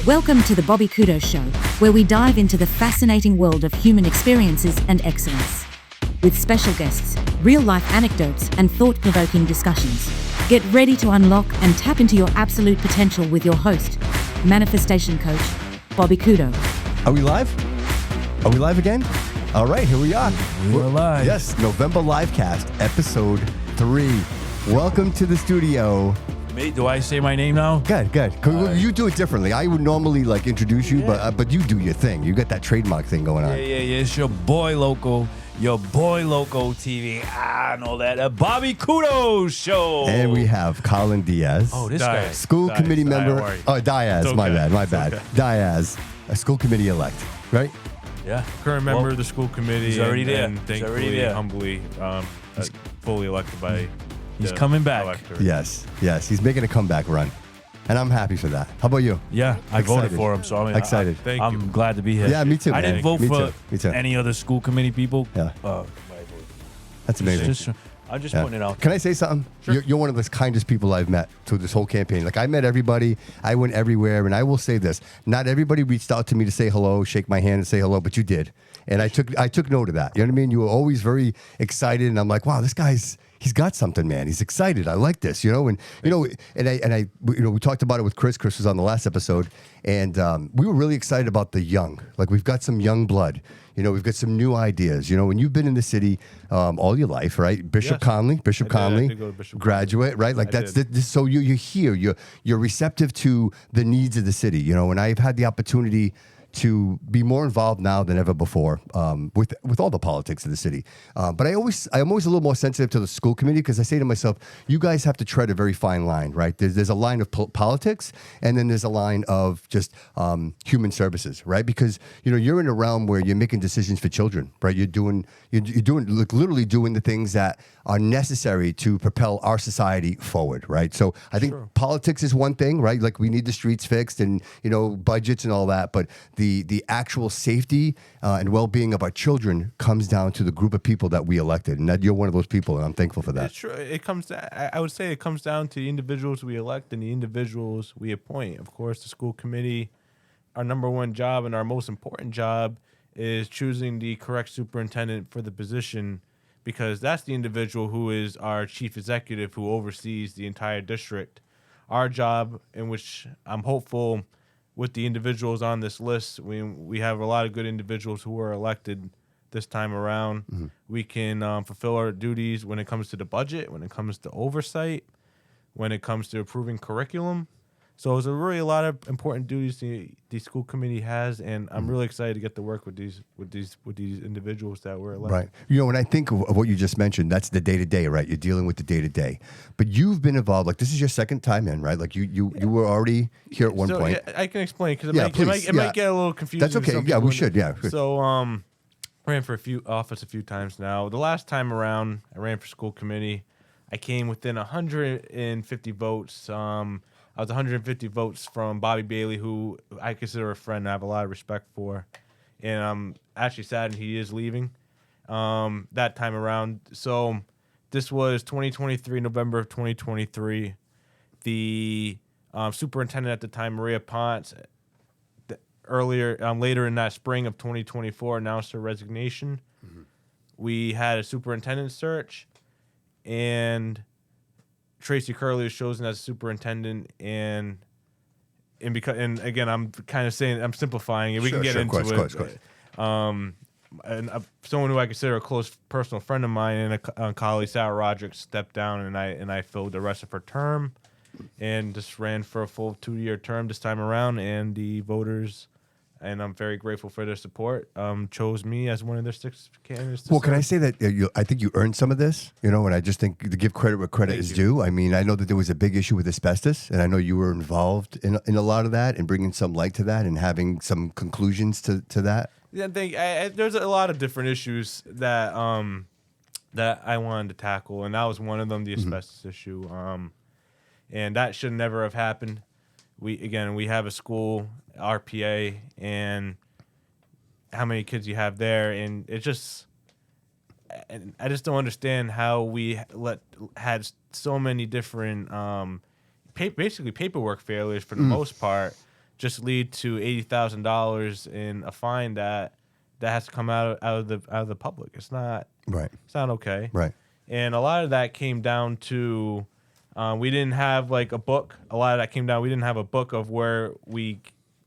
Welcome to the Bobby Couto Show, where we dive into the fascinating world of human experiences and excellence. With special guests, real-life anecdotes, and thought-provoking discussions. Get ready to unlock and tap into your absolute potential with your host, manifestation coach, Bobby Couto. Are we live? Are we live again? All right, here we are. We're live. Yes, November Livecast, episode 3. Welcome to the studio. Do I say my name now? Good. You do it differently. I would normally introduce you, but you do your thing. You got that trademark thing going on. Yeah. It's your boy Loco TV. I know that. Bobby Couto Show. And we have Colin Diaz. Oh, this guy. School committee member. Oh, Diaz. Okay. My bad. Okay. Diaz, a school committee elect, right? Yeah. Current member of the school committee. He's already there. And thankfully, humbly, fully elected by. He's coming back. Electorate. Yes. He's making a comeback run. And I'm happy for that. How about you? Yeah, I voted Excited. for him, so Excited. Thank you. I'm glad to be here. Yeah, me too, I man. didn't vote Me for too. any other school committee people. Yeah. My vote. That's amazing. I'm just Yeah. putting it out. Can I say something? Sure. You're one of the kindest people I've met through this whole campaign. I met everybody. I went everywhere. And I will say this. Not everybody reached out to me to say hello, shake my hand and say hello, but you did. And I took note of that. You know what I mean? You were always very excited. And I'm like, wow, he's got something, man. He's excited. I like this, and we talked about it with Chris. Chris was on the last episode, and we were really excited about the young. We've got some young blood. We've got some new ideas. And you've been in the city all your life, right? Bishop Conley, I did go to Bishop graduate, right? So you're here. You're receptive to the needs of the city, and I've had the opportunity to be more involved now than ever before with all the politics of the city. But I'm always a little more sensitive to the school committee because I say to myself, you guys have to tread a very fine line, right? There's a line of politics and then there's a line of just human services, right? Because, you're in a realm where you're making decisions for children, right? You're doing literally doing the things that are necessary to propel our society forward, right? So I think politics is one thing, right? We need the streets fixed and, budgets and all that, but the actual safety and well-being of our children comes down to the group of people that we elected, and that you're one of those people, and I'm thankful for that. It's true. I would say it comes down to the individuals we elect and the individuals we appoint. Of course, the school committee, our number one job and our most important job is choosing the correct superintendent for the position, because that's the individual who is our chief executive who oversees the entire district. Our job, in which I'm hopeful with the individuals on this list, we have a lot of good individuals who were elected this time around. Mm-hmm. We can fulfill our duties when it comes to the budget, when it comes to oversight, when it comes to approving curriculum. So there's really a lot of important duties the school committee has, and I'm really excited to get to work with these individuals that were elected. Right. When I think of what you just mentioned, that's the day-to-day, right? You're dealing with the day-to-day. But you've been involved, this is your second time in, right? You were already here at one point. Yeah, I can explain, because it might get a little confusing. That's okay. Yeah, we should. Yeah. So I ran for office a few times now. The last time around, I ran for school committee. I came within 150 votes. I was 150 votes from Bobby Bailey, who I consider a friend and I have a lot of respect for. And I'm actually saddened he is leaving that time around. So this was 2023, November of 2023. The superintendent at the time, Maria Ponce, later in that spring of 2024, announced her resignation. Mm-hmm. We had a superintendent search, and Tracy Curley was chosen as superintendent, and again, I'm kind of saying, I'm simplifying it. We can get into it. Of course. And someone who I consider a close personal friend of mine and a colleague, Sarah Roderick, stepped down, and I filled the rest of her term, and just ran for a full 2-year term this time around. And the voters, and I'm very grateful for their support, chose me as one of their 6 candidates. Well, can I say that I think you earned some of this, and I just think to give credit where credit is due. I mean, I know that there was a big issue with asbestos, and I know you were involved in a lot of that and bringing some light to that and having some conclusions to that. Yeah, there's a lot of different issues that I wanted to tackle, and that was one of them, the asbestos issue. And that should never have happened. We have a school RPA, and how many kids you have there, and I just don't understand how we had so many different basically paperwork failures for the most part, just lead to $80,000 in a fine that has to come out of the public. It's not Right. It's not okay. Right. And a lot of that came down to we didn't have like a book. A lot of that came down. We didn't have a book of where we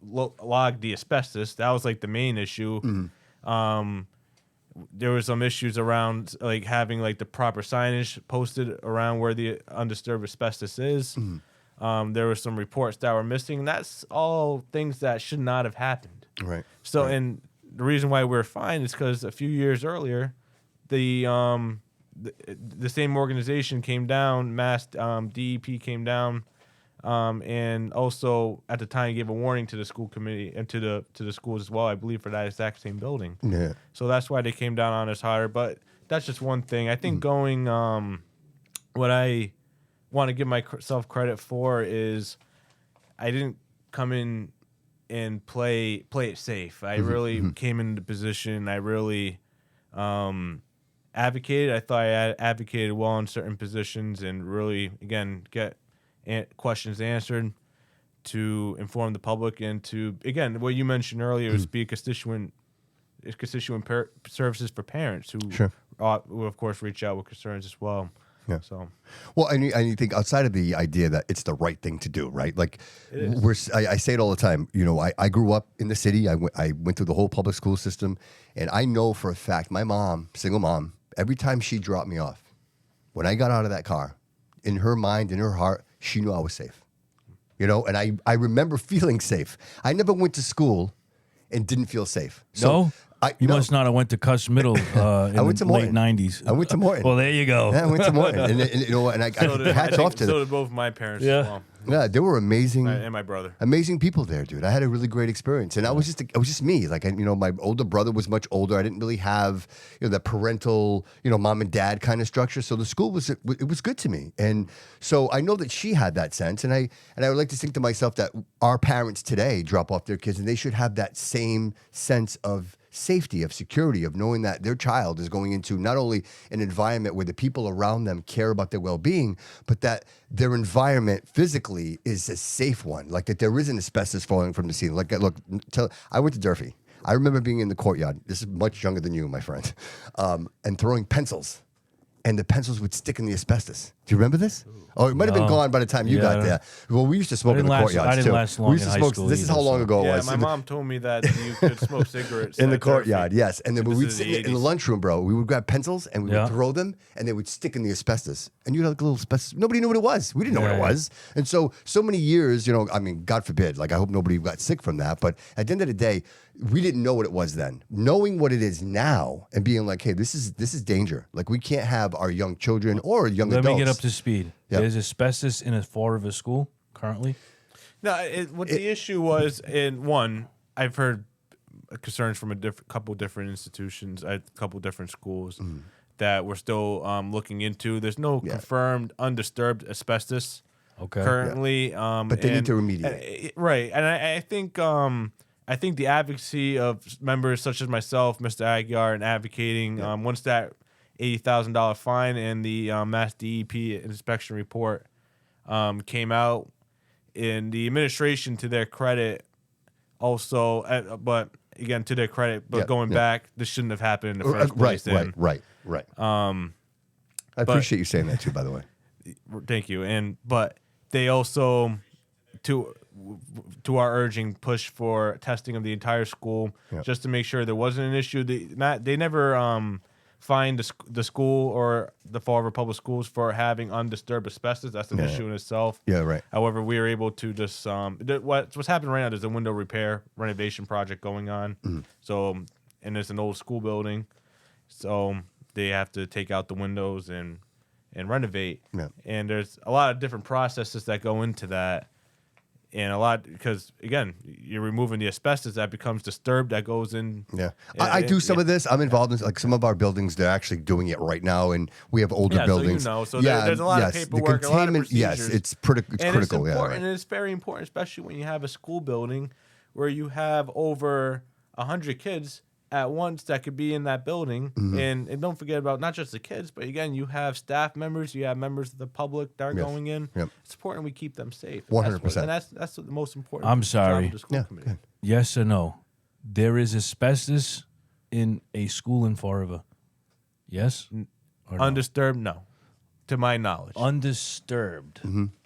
logged the asbestos. That was like the main issue. There were some issues around like having like the proper signage posted around where the undisturbed asbestos is. There were some reports that were missing. That's all things that should not have happened. Right. So, right. and the reason why we're fine is because a few years earlier, the same organization came down, Mass DEP came down, and also at the time gave a warning to the school committee and to the schools as well, I believe, for that exact same building. Yeah. So that's why they came down on us harder. But that's just one thing. I think going, what I want to give myself credit for is I didn't come in and play it safe. I really came into the position. I really advocated. I thought I advocated well in certain positions and really, again, get questions answered to inform the public and to, again, what you mentioned earlier is be a constituent services for parents who, will, of course, reach out with concerns as well. Yeah. So, well, and you think outside of the idea that it's the right thing to do, right? Like, I say it all the time. You know, I grew up in the city. I went through the whole public school system, and I know for a fact my mom, single mom, every time she dropped me off, when I got out of that car, in her mind, in her heart, she knew I was safe. You know, and I remember feeling safe. I never went to school and didn't feel safe. So No? You must not have went to Cuss Middle in went the to late Morton. 90s. I went to Morton. Well, there you go. Yeah, I went to Morton, and you know, and I hats off to so them. did both my parents Yeah. as well, Yeah, they were amazing. and my brother. Amazing people there, dude. I had a really great experience, and I was just me. Like, my older brother was much older. I didn't really have, that parental, mom and dad kind of structure. So the school was good to me, and so I know that she had that sense, and I would like to think to myself that our parents today drop off their kids, and they should have that same sense of safety, of security, of knowing that their child is going into not only an environment where the people around them care about their well-being, but that their environment physically is a safe one, like that there isn't asbestos falling from the ceiling. Like, look, I went to Durfee. I remember being in the courtyard. This is much younger than you, my friend, and throwing pencils, and the pencils would stick in the asbestos. Do you remember this? Oh, it might have been gone by the time you got there. Well, we used to smoke in the courtyards, I didn't too. last long We used in to high smoke. school This is either, how long so. ago it Yeah, was. my mom told me that you could smoke cigarettes In the at courtyard, Durfee. yes. And then when This we'd is sit the in the 80s. lunchroom, bro, we would grab pencils and we would throw them, and they would stick in the asbestos. And you'd have like a little asbestos. Nobody knew what it was. We didn't know what it was. And so many years, I mean, God forbid, like I hope nobody got sick from that. But at the end of the day, we didn't know what it was then. Knowing what it is now and being like, hey, this is danger. Like, we can't have our young children or young adults. Let me get up to speed. Yep. There's asbestos in a Fall River school currently. No, what the issue was, in one, I've heard concerns from a couple different institutions, a couple different schools that we're still looking into. There's no confirmed undisturbed asbestos currently, but they need to remediate. Right, and I think the advocacy of members such as myself, Mr. Aguiar, and advocating once that $80,000 fine and the Mass DEP inspection report came out, in the administration, to their credit, also, but again, to their credit, but going back, this shouldn't have happened in the first place. Right. I appreciate you saying that too, by the way. Thank you. But they also, to our urging, push for testing of the entire school just to make sure there wasn't an issue. They never fined the school or the Fall River Public Schools for having undisturbed asbestos. That's an issue in itself. Yeah, right. However, we were able to just what's happening right now. There's a window repair renovation project going on. So, and it's an old school building, so they have to take out the windows and renovate. Yeah. And there's a lot of different processes that go into that. And a lot, because again, you're removing the asbestos that becomes disturbed, that goes in. Yeah, I do some of this. I'm involved in like some of our buildings. They're actually doing it right now, and we have older buildings. So there's a lot of paperwork, the a lot of containment. procedures. Yes, it's critical. It's important, and it's very important, especially when you have a school building where you have over 100 kids, at once that could be in that building. And don't forget about not just the kids, but again, you have staff members, you have members of the public that are going in. Yep. It's important we keep them safe. 100%. And that's the most important. I'm job sorry. of the school committee. Yes or no? There is asbestos in a school in Fall River. Yes? Or no? Undisturbed, no. To my knowledge. Undisturbed.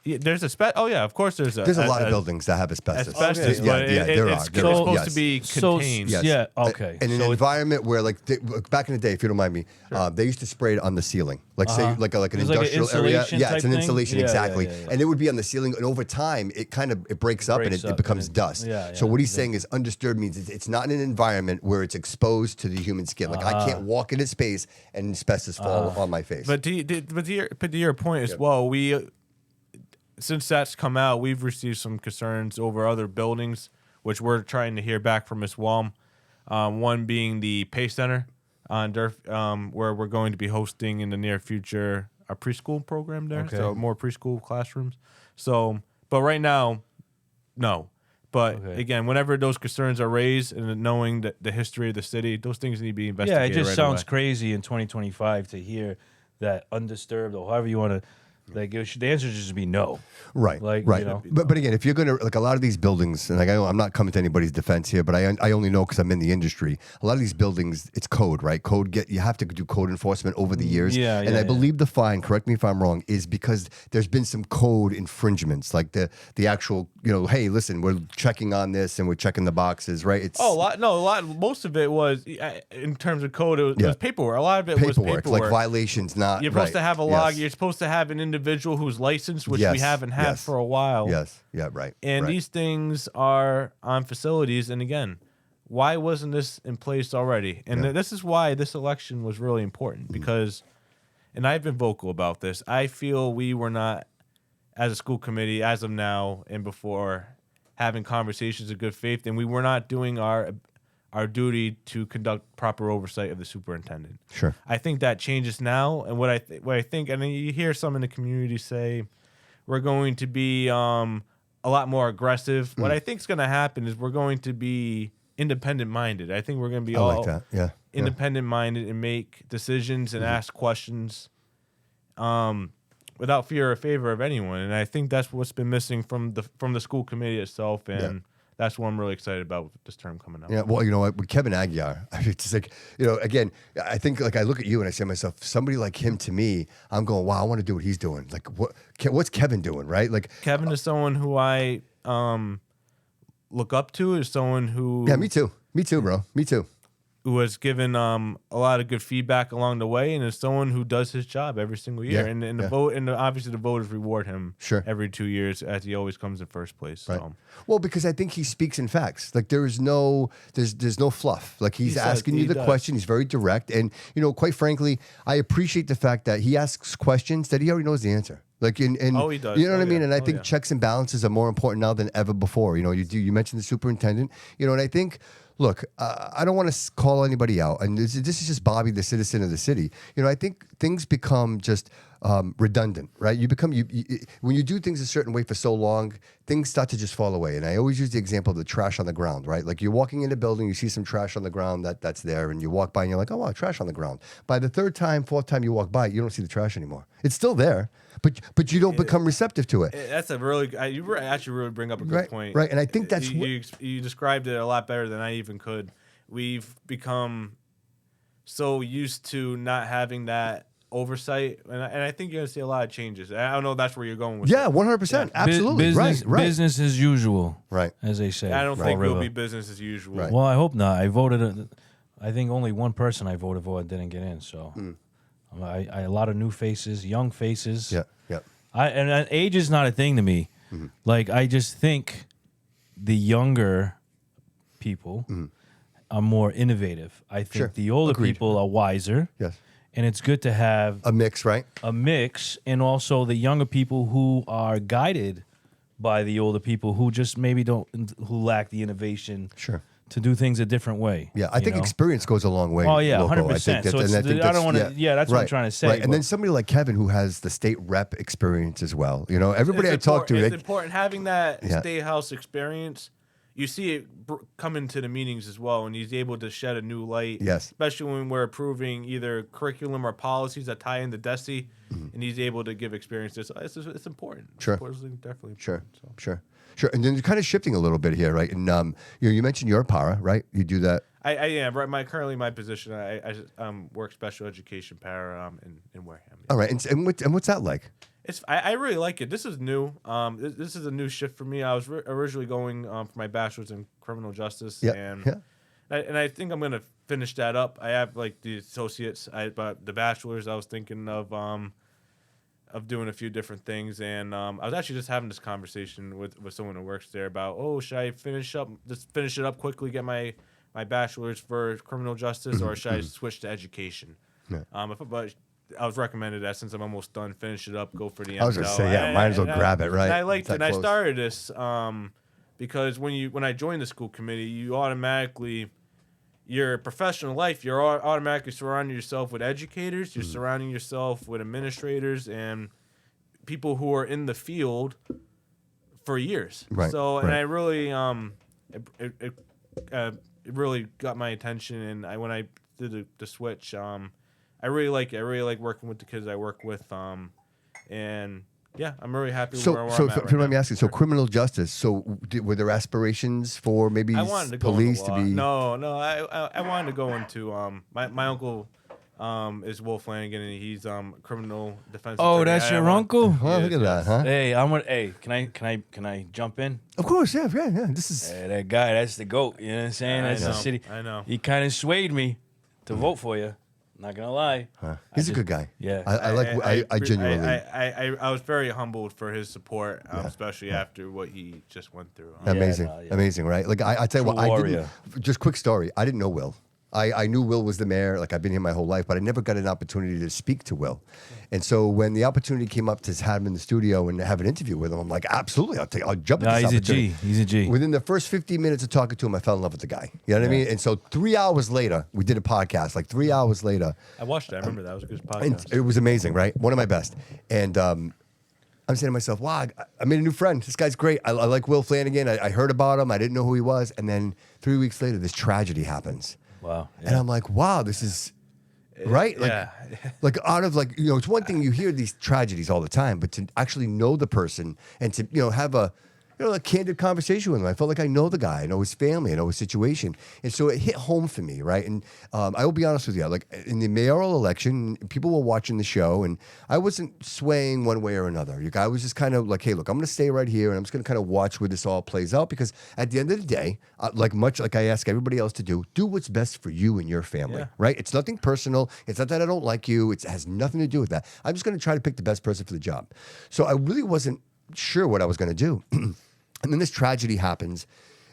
Yeah, there's oh yeah, of course there's There's a lot of buildings that have asbestos. asbestos, Yeah, but yeah, there it's are. There are. supposed Yes. to be So, contained. Yes. yeah, okay. In an So environment where, like, back in the day, if you don't mind me, they used to spray it on the ceiling, like say, like an It's like an industrial area. insulation Yeah, type it's an thing? insulation, Yeah, exactly. yeah, yeah, yeah. And it would be on the ceiling, and over time, it breaks up and Breaks it up becomes and it- dust. yeah, So yeah. what he's saying is undisturbed means it's not in an environment where it's exposed to the human skin. Like I can't walk into space and asbestos fall on my face. But to your point as well, since that's come out, we've received some concerns over other buildings, which we're trying to hear back from Ms. Walm. One being the Pay Center on Durf, where we're going to be hosting in the near future a preschool program there, Okay. so more preschool classrooms. So, but right now, no. But Okay. again, whenever those concerns are raised and knowing that the history of the city, those things need to be yeah, investigated. it just right sounds away. crazy in 2025 to hear that undisturbed or however you want to. Like the answer should just be no. Right, Like, right. you know. But again, if you're gonna like a lot of these buildings, and like I'm not coming to anybody's defense here, but I only know because I'm in the industry. A lot of these buildings, it's code, right? You have to do code enforcement over the years. Yeah, and yeah, I yeah. believe the fine, correct me if I'm wrong, is because there's been some code infringements, like the actual, hey, listen, we're checking on this and we're checking the boxes, right? It's Oh, a lot. Most of it was in terms of code. It was paperwork. A lot of it was paperwork, paperwork. like violations, not. You're supposed to have a log. Yes. You're supposed to have an individual who's licensed, which we Yes, haven't had yes. for a while. Yes. Yeah. Right. And right. these things are on facilities. And again, why wasn't this in place already? And this is why this election was really important because, and I've been vocal about this, I feel we were not, as a school committee, as of now and before, having conversations of good faith, and we were not doing our duty to conduct proper oversight of the superintendent. Sure. I think that changes now, and what I think, and then you hear some in the community say, we're going to be a lot more aggressive. What I think is going to happen is we're going to be independent minded. I think we're going to be I all like that. Yeah. independent minded and make decisions and ask questions without fear or favor of anyone. And I think that's what's been missing from the school committee itself. And that's what I'm really excited about with this term coming up. Yeah, well, you know what, with Kevin Aguiar, it's just like, again, I think like I look at you and I say to myself, somebody like him to me, I'm going, wow, I want to do what he's doing. Like, what's Kevin doing, right? Like, Kevin is someone who I look up to, is someone who yeah, me too, bro, me too. who has given a lot of good feedback along the way, and is someone who does his job every single year. Yeah, And the vote, and obviously the voters reward him Sure. every 2 years, as he always comes in first place. Right. So. Well, because I think he speaks in facts. Like there's no fluff. Like he's He does, asking you he the does. question. He's very direct, and quite frankly, I appreciate the fact that he asks questions that he already knows the answer. Like Oh, he does. You know what Oh, I mean? yeah. And I Oh, think yeah. checks and balances are more important now than ever before. You mentioned the superintendent. And I think. Look, I don't want to call anybody out, and this is just Bobby, the citizen of the city. I think things become just redundant, right? You become when you do things a certain way for so long, things start to just fall away. And I always use the example of the trash on the ground, right? Like you're walking in a building, you see some trash on the ground that's there, and you walk by and you're like, oh wow, trash on the ground. By the third time, fourth time you walk by, you don't see the trash anymore. It's still there, but you don't become receptive to it. That's a really you actually really bring up a good Right, point. right, and I think that's you described it a lot better than I even could. We've become so used to not having that oversight, and I think you're gonna see a lot of changes. I don't know if that's where you're going with Yeah, it. 100%, absolutely, Business, right. business as usual, Right. as they say. I don't Fall think it'll River. be business as usual. Right. Well, I hope not. I voted. I think only one person I voted for didn't get in. So, I a lot of new faces, young faces. Yeah, yeah. And age is not a thing to me. Like I just think the younger people are more innovative. I think Sure. the older Agreed. people are wiser. Yes. And it's good to have A mix, right? a mix, and also the younger people who are guided by the older people who just maybe who lack the innovation. Sure. To do things a different way. Yeah, I think know? experience goes a long way. Oh, yeah, Loco. 100%. So and it's- I don't wanna- yeah, that's what I'm right, trying to say, Right, and but- then somebody like Kevin who has the state rep experience as well. Everybody I talk to, It's important having that Yeah. state house experience. you see it come into the meetings as well, and he's able to shed a new light. Yes. Especially when we're approving either curriculum or policies that tie into DESI, and he's able to give experiences. It's important. Sure. It's definitely Sure, important, so. sure. And then you're kind of shifting a little bit here, right? And you mentioned you're a para, right? You do that. I am right. Currently my position, I work special education para in Wareham. All right, and what's that like? I really like it. This is new. This is a new shift for me. I was originally going for my bachelor's in criminal justice, and I think I'm gonna finish that up. I have like the associates, but the bachelor's I was thinking of doing a few different things, and I was actually just having this conversation with someone who works there about, should I finish it up quickly, get my bachelor's for criminal justice, or should I switch to education? Yeah. But I was recommended that since I'm almost done, finish it up, go for the ML. I was gonna say, might as well grab it, right? And I liked it. And I close. started this because when I joined the school committee, you automatically, your professional life, you're automatically surrounding yourself with educators, you're surrounding yourself with administrators and people who are in the field for years. Right. So, and right. I really, it really got my attention, and when I did the switch, I really like it. I really like working with the kids I work with, and yeah, I'm really happy where I'm at if you let me ask you, so criminal justice. So were there aspirations for maybe I wanted to police go to be? No, I wanted to go into my uncle is Will Flanagan, and he's criminal defense. Oh, attorney. that's your uncle? Oh, look at that, huh? Hey, can I jump in? Of course, yeah. This is Hey, that guy, that's the GOAT. You know what I'm saying? That's the city. I know. He kind of swayed me to vote for you. Not gonna lie. he's a good guy. Yeah. I genuinely. I was very humbled for his support, especially after what he just went through. Amazing, right? Like I tell you what, True warrior. Just quick story. I didn't know Will. I knew Will was the mayor. Like I've been here my whole life, but I never got an opportunity to speak to Will. And so when the opportunity came up to have him in the studio and have an interview with him, I'm like, absolutely, I'll jump at this He's a opportunity. G. He's a G. Within the first 15 minutes of talking to him, I fell in love with the guy. You know what I mean? And so 3 hours later, we did a podcast. Like 3 hours later, I watched it. I remember that was a good podcast. and it was amazing, right? One of my best. And I'm saying to myself, wow, I made a new friend. This guy's great. I like Will Flanagan. I heard about him. I didn't know who he was. And then 3 weeks later, this tragedy happens. Wow. And I'm like, wow, this is right. Like, like out of like, it's one thing you hear these tragedies all the time, but to actually know the person and to, have a candid conversation with him. I felt like I know the guy, I know his family, I know his situation. And so it hit home for me, right? And I will be honest with you, like in the mayoral election, people were watching the show and I wasn't swaying one way or another. I was just kind of like, hey, look, I'm going to stay right here and I'm just going to kind of watch where this all plays out because at the end of the day, much like I ask everybody else to do what's best for you and your family, right? It's nothing personal. It's not that I don't like you. It has nothing to do with that. I'm just going to try to pick the best person for the job. So I really wasn't sure what I was going to do. And then this tragedy happens,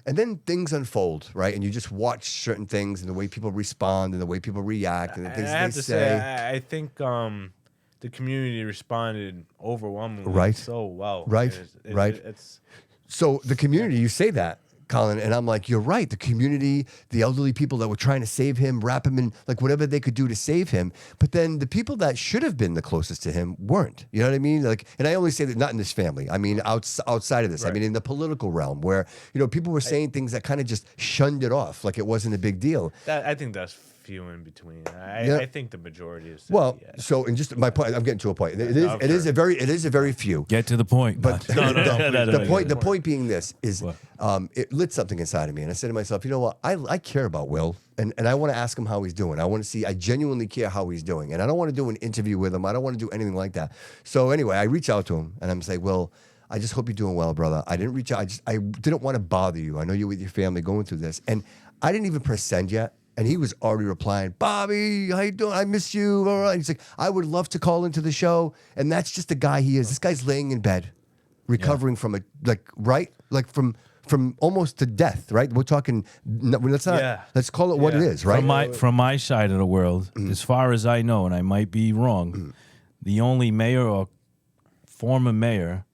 and then things unfold, right? And you just watch certain things and the way people respond and the way people react and the things I have they to say. I think the community responded overwhelmingly Right. so well. Right. It's So the community, you say that, Colin, and I'm like, you're right. The community, the elderly people that were trying to save him, wrap him in, like whatever they could do to save him. But then the people that should have been the closest to him weren't. You know what I mean? Like, and I only say that not in this family. I mean, outside of this. Right. I mean, in the political realm where, people were saying things that kind of just shunned it off, like it wasn't a big deal. I think that's few in between. I think the majority is. So and just my point, I'm getting to a point. It is a very few. Get to the point. But the point being this is, What? it lit something inside of me, and I said to myself, you know what? I care about Will, and I want to ask him how he's doing. I want to see. I genuinely care how he's doing, and I don't want to do an interview with him. I don't want to do anything like that. So anyway, I reach out to him, and I'm saying, Will, I just hope you're doing well, brother. I didn't reach out. I didn't want to bother you. I know you're with your family going through this, and I didn't even press send yet. And he was already replying, Bobby, how you doing? I miss you. He's like, I would love to call into the show. And that's just the guy he is. This guy's laying in bed, recovering from from almost to death, right? We're talking, let's call it what it is, right? From my side of the world, as far as I know, and I might be wrong, the only mayor or former mayor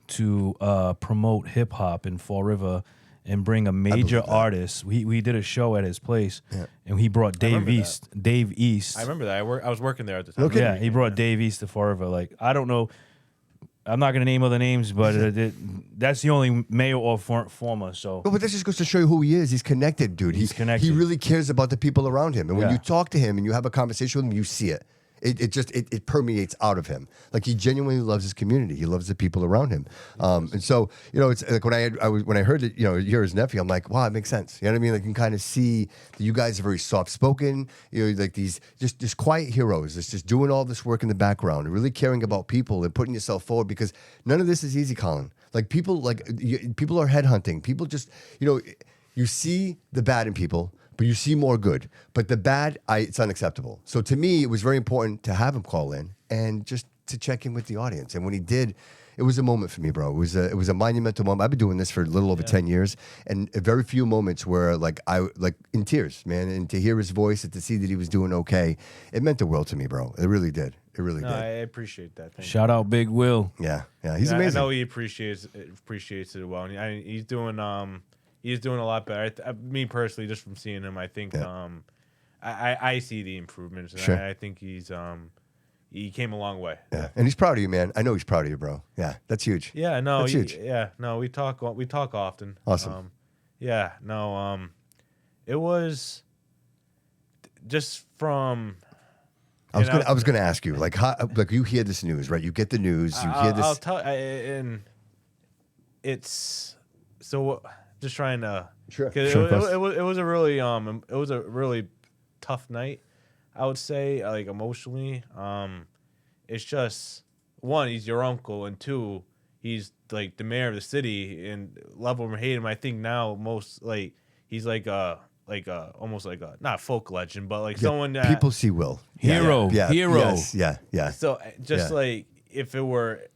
to promote hip hop in Fall River and bring a major artist. We did a show at his place, and he brought Dave East. Dave East. I remember that. I was working there at the time. Okay. Yeah, he brought Dave East to Fall River. Like, I don't know. I'm not going to name other names, but that's the only mayor or former. So, But this just goes to show you who he is. He's connected, dude. He's connected. He really cares about the people around him. And when Yeah. you talk to him and you have a conversation with him, you see it. It permeates out of him. Like he genuinely loves his community. He loves the people around him. And so, it's like when I heard that, you're his nephew, I'm like, wow, it makes sense. You know what I mean? Like you can kind of see that you guys are very soft spoken. Like these just quiet heroes. That's just doing all this work in the background and really caring about people and putting yourself forward, because none of this is easy, Colin. Like people are headhunting. People just, you see the bad in people, but you see more good. But the bad, it's unacceptable. So to me, it was very important to have him call in and just to check in with the audience. And when he did, it was a moment for me, bro. It was a monumental moment. I've been doing this for a little over 10 years, and very few moments where I in tears, man. And to hear his voice and to see that he was doing okay, it meant the world to me, bro. It really did. It really did. I appreciate that. Thank you. shout out Big Will. Yeah, he's amazing. I know he appreciates it well. And he's doing a lot better. Me personally, just from seeing him, I think I see the improvements, and Sure. I think he came a long way. Yeah, and he's proud of you, man. I know he's proud of you, bro. Yeah, that's huge. Yeah, no, That's huge. Yeah, no, we talk often. Awesome. It was just from. I was gonna ask you, how you hear this news, right? You get the news, you hear this. I'll tell, and it's so just trying to. Sure. 'Cause Sure, of course. it was a really tough night, I would say, like emotionally. It's just one, he's your uncle, and two, he's like the mayor of the city, and love him or hate him, I think now most he's almost like a not folk legend, but like someone that people see Will. Hero. Yeah. Hero. Yes, yeah. So just Yeah. like if it were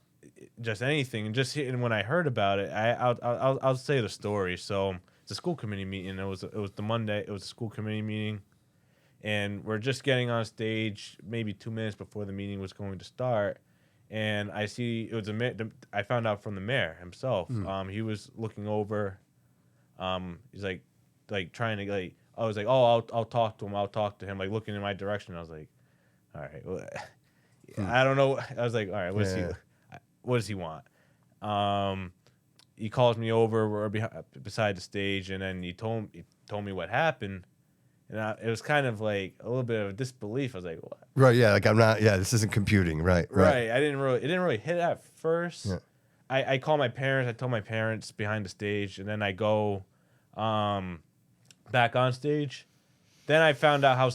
just anything, and when I heard about it, I'll say the story. So it's a school committee meeting. It was the Monday. It was a school committee meeting, and we're just getting on stage maybe 2 minutes before the meeting was going to start. And I see it was I found out from the mayor himself. He was looking over. He's like trying to I was like, oh, I'll talk to him. I'll talk to him. Like looking in my direction. I was like, all right. Well, I don't know. I was like, all right. What does he want? He calls me over. We're beside the stage, and then he told me what happened. And it was kind of like a little bit of disbelief. I was like, what? Right, yeah, I'm not, this isn't computing, right. It didn't really hit at first. Yeah. I call my parents. I told my parents behind the stage, and then I go back on stage. Then I found out how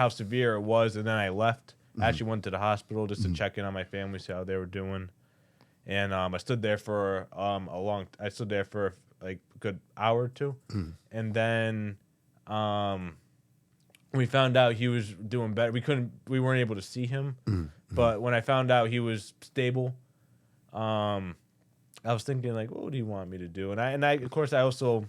severe it was, and then I left. I actually went to the hospital just to check in on my family, see how they were doing. And I stood there for I stood there for like a good hour or two, and then we found out he was doing better. We weren't able to see him, but when I found out he was stable, I was thinking like, what would he want me to do? And I of course I also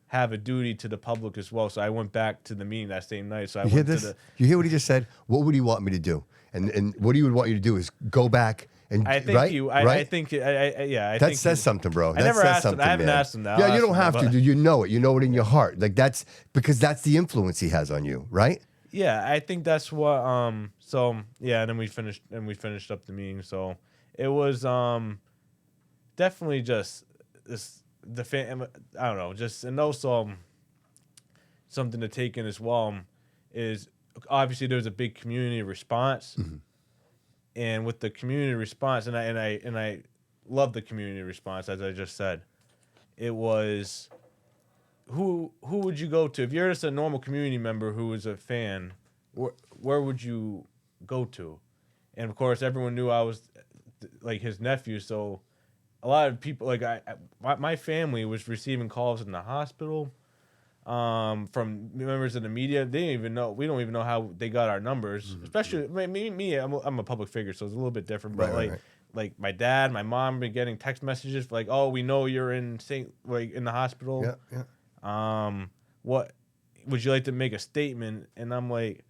have a duty to the public as well, so I went back to the meeting that same night. So I went to the. You hear what he just said? What would he want me to do? And what he would want you to do is go back and I think I think that says something, bro. I never asked him. I haven't man. asked him that. Yeah, you don't have to. You know it. You know it in your heart. Like that's because that's the influence he has on you, right? Yeah, I think that's what. So yeah, and then we finished up the meeting. So it was definitely just this I don't know, just and also something to take in as well is obviously there's a big community response. And with the community response, and I love the community response, as I just said. It was who would you go to if you're just a normal community member who is a fan? Where would you go to? And of course, everyone knew I was like his nephew, so a lot of people my family was receiving calls in the hospital. From members of the media. They didn't even know. We don't even know how they got our numbers. Especially me. I'm a public figure, so it's a little bit different. But like my dad, my mom been getting text messages like, "Oh, we know you're in in the hospital. Yeah. What would you like to make a statement?" And I'm like,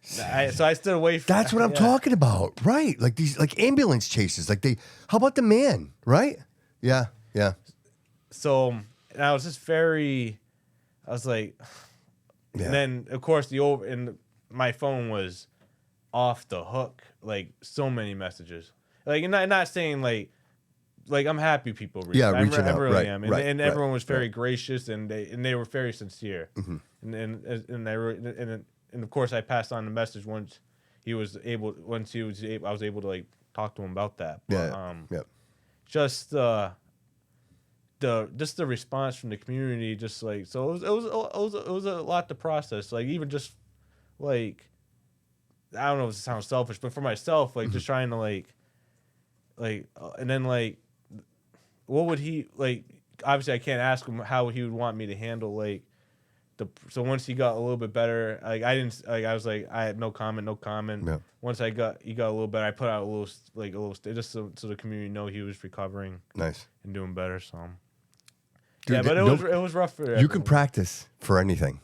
so I stood away. That's what I'm talking about, right? Like these ambulance chases. How about the man, right? Yeah. So and I was just very. I was like, and then of course my phone was off the hook, like so many messages. like, and not saying like I'm happy people reach. Yeah, I reaching out, really right, am, right, and right, everyone was very right. gracious, and they were very sincere, and of course I passed on the message once he was able. I was able to like talk to him about that. But, just the response from the community, just like, so it was a lot to process. Like, even just like, I don't know if it sounds selfish, but for myself, like, just trying to like and then like, what would he like? Obviously, I can't ask him how he would want me to handle like so once he got a little bit better, like I didn't like I was like I had no comment. Yeah. Once he got a little better, I put out a little just so the community know he was recovering. Nice. And doing better. So Dude, yeah, but it was rough for everyone. You can practice for anything,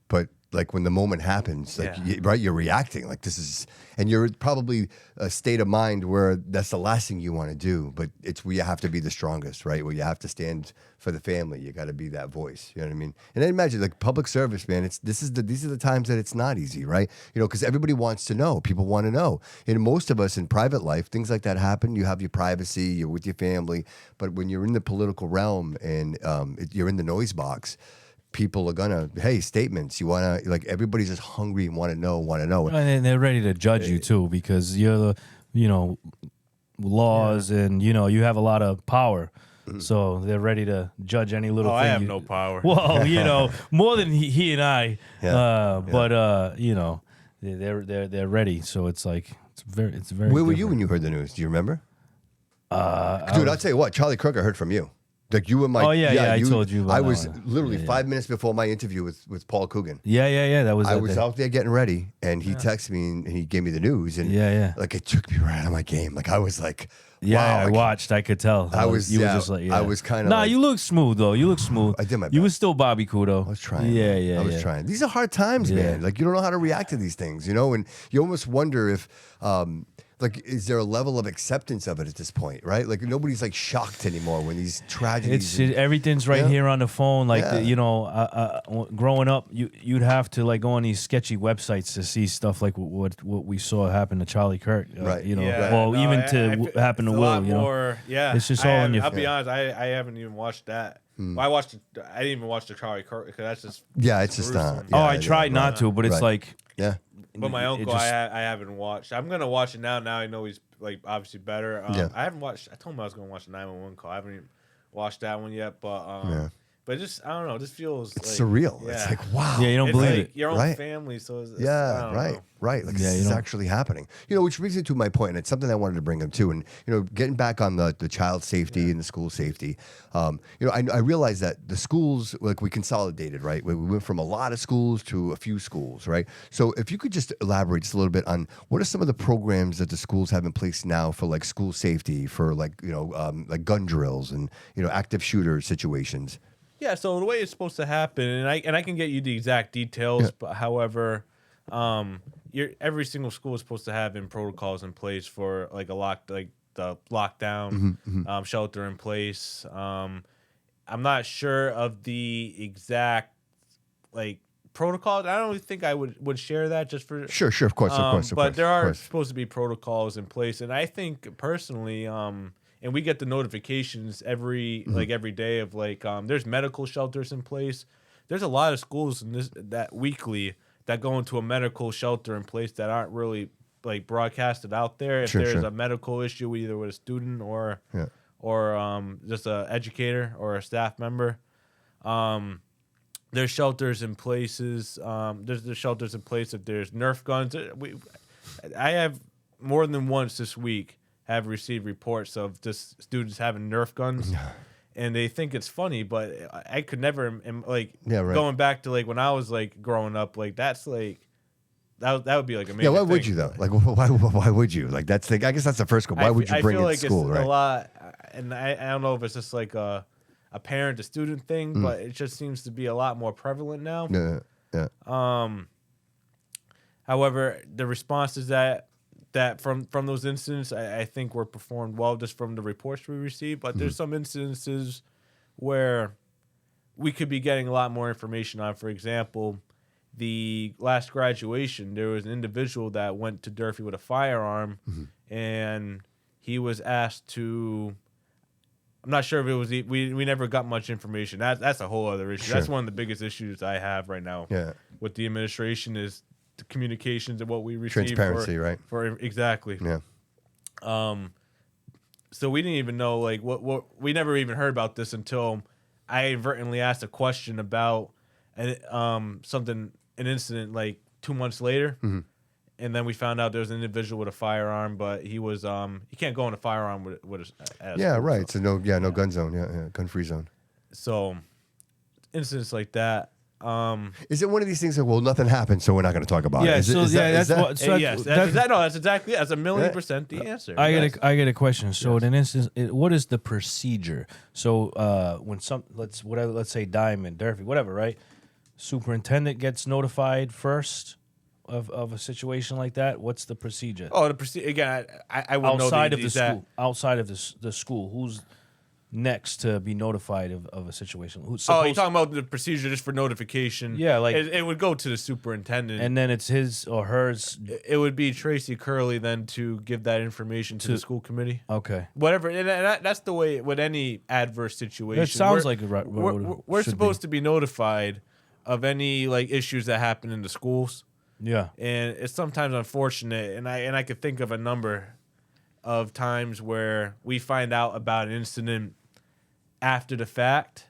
but like when the moment happens, like you're reacting like this is, and you're probably a state of mind where that's the last thing you want to do. But it's where you have to be the strongest, right? Where you have to stand for the family. You got to be that voice. You know what I mean? And I imagine like public service, man. These are the times that it's not easy, right? You know, because everybody wants to know. People want to know. And most of us in private life, things like that happen. You have your privacy. You're with your family. But when you're in the political realm and you're in the noise box, people are gonna, hey, statements. You wanna, like, everybody's just hungry and want to know. And they're ready to judge you too, because you're the, laws, and you have a lot of power. So they're ready to judge any little thing. I have no power. Well, more than he and I. Yeah. But they're ready. So it's like it's very. Where were you when you heard the news? Do you remember? Dude, I'll tell you what. Charlie Kirk, I heard from you. Like you were my. I told you about I that was one. literally 5 minutes before my interview with Paul Coogan. Yeah. That was. I was out there getting ready, and he texted me and he gave me the news, and like it took me right out of my game. Like I was like, yeah, wow, I watched. I could tell. I was. You Yeah, were just like, I was kind of. Nah, like, you look smooth though. You look smooth. I did my best. You were still Bobby Couto. I was trying. Yeah. I was trying. These are hard times, man. Like you don't know how to react to these things, and you almost wonder if. Like, is there a level of acceptance of it at this point, right? Like, nobody's, like, shocked anymore when these tragedies... Everything's right here on the phone. Like, growing up, you'd have to, like, go on these sketchy websites to see stuff like what we saw happen to Charlie Kirk. Right. Happen to Will, more, yeah. It's just all in your... I'll be honest, I haven't even watched that. Well, I didn't even watch the Charlie Kirk, because that's just... Yeah, it's just... I tried not to, but it's like... Yeah. But my uncle, I haven't watched. I'm gonna watch it now. Now I know he's like obviously better. I haven't watched. I told him I was gonna watch the 911 call. I haven't even watched that one yet. But but just I don't know. It just feels it's like, surreal. Yeah. It's like wow. Yeah, you don't it's believe like it. Your own right? family. So it's, yeah, I don't know. Right. Like this is actually happening. Which brings me to my point, and it's something I wanted to bring up too. And getting back on the child safety and the school safety. I realized that the schools, like we consolidated, right? We went from a lot of schools to a few schools, right? So if you could just elaborate just a little bit on what are some of the programs that the schools have in place now for like school safety, for like like gun drills and active shooter situations. Yeah, so the way it's supposed to happen, and I can get you the exact details, but however, every single school is supposed to have protocols in place for like the lockdown, shelter in place. I'm not sure of the exact like protocols. I don't really think I would share that just for sure, of course, but there are supposed to be protocols in place, and I think personally, and we get the notifications every day of there's medical shelters in place. There's a lot of schools that weekly that go into a medical shelter in place that aren't really like broadcasted out there. If there's a medical issue either with a student or just an educator or a staff member, there's shelters in places. There's shelters in place if there's Nerf guns. I have more than once this week have received reports of just students having Nerf guns, and they think it's funny, but I could never going back to like when I was like growing up, like that's like that would be like a major why thing. would you though? Like why would you? Like that's I guess that's the first goal. Why would you bring it to school? It's right? a lot, and I don't know if it's just like a parent to student thing, but it just seems to be a lot more prevalent now. Yeah. However, the responses that from those incidents, I think were performed well just from the reports we received. But there's some incidences where we could be getting a lot more information on. For example, the last graduation, there was an individual that went to Durfee with a firearm, and he was asked to. I'm not sure if it was we never got much information. That's a whole other issue. Sure. That's one of the biggest issues I have right now. Yeah. With the administration is the communications and what we receive. Transparency, right? For exactly. Yeah. So we didn't even know what we never even heard about this until I inadvertently asked a question about an incident like 2 months later. Mm-hmm. And then we found out there was an individual with a firearm, but he was he can't go in a firearm with Yeah, school, right. So, So no gun zone. Yeah, gun-free zone. so incidents like that. Is it one of these things that, well, nothing happened, so we're not going to talk about it? That's what. So Yes, that's exactly that's 1,000,000% the answer. I get a question. So in an instance, what is the procedure? So when let's say Diamond, Durfee, whatever, right? Superintendent gets notified first of a situation like that. What's the procedure? Oh, the procedure again. I would outside know of the school. Outside of the school, who's next to be notified of a situation? Who's you're talking about the procedure just for notification? Yeah, like it would go to the superintendent, and then it's his or hers. It would be Tracy Curley then to give that information to the school committee. Okay, Whatever, and that's the way with any adverse situation. it sounds like we're supposed to be notified of any like issues that happen in the schools. Yeah, And it's sometimes unfortunate, and I could think of a number of times where we find out about an incident after the fact.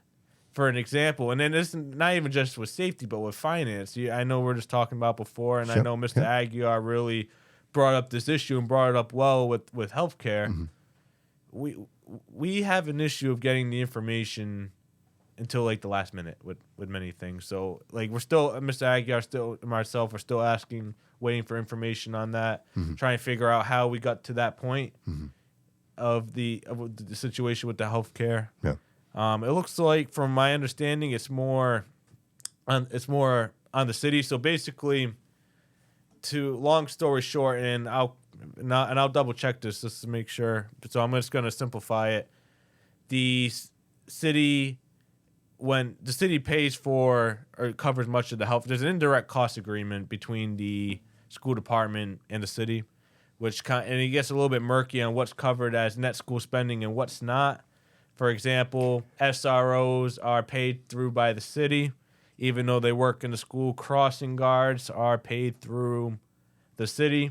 For an example, and then this is not even just with safety, but with finance. I know we're just talking about before, and I know Mr. Aguiar really brought up this issue and brought it up well with healthcare. Mm-hmm. We have an issue of getting the information until like the last minute with many things. So like we're still, Mr. Aguiar, myself, we're still waiting for information on that, trying to figure out how we got to that point of the situation with the healthcare. Yeah. It looks like, from my understanding, it's more on the city. So basically, long story short, and I'll double check this just to make sure. So I'm just going to simplify it. When the city pays for or covers much of the health, there's an indirect cost agreement between the school department and the city, and it gets a little bit murky on what's covered as net school spending and what's not. For example, SROs are paid through by the city, even though they work in the school. Crossing guards are paid through the city,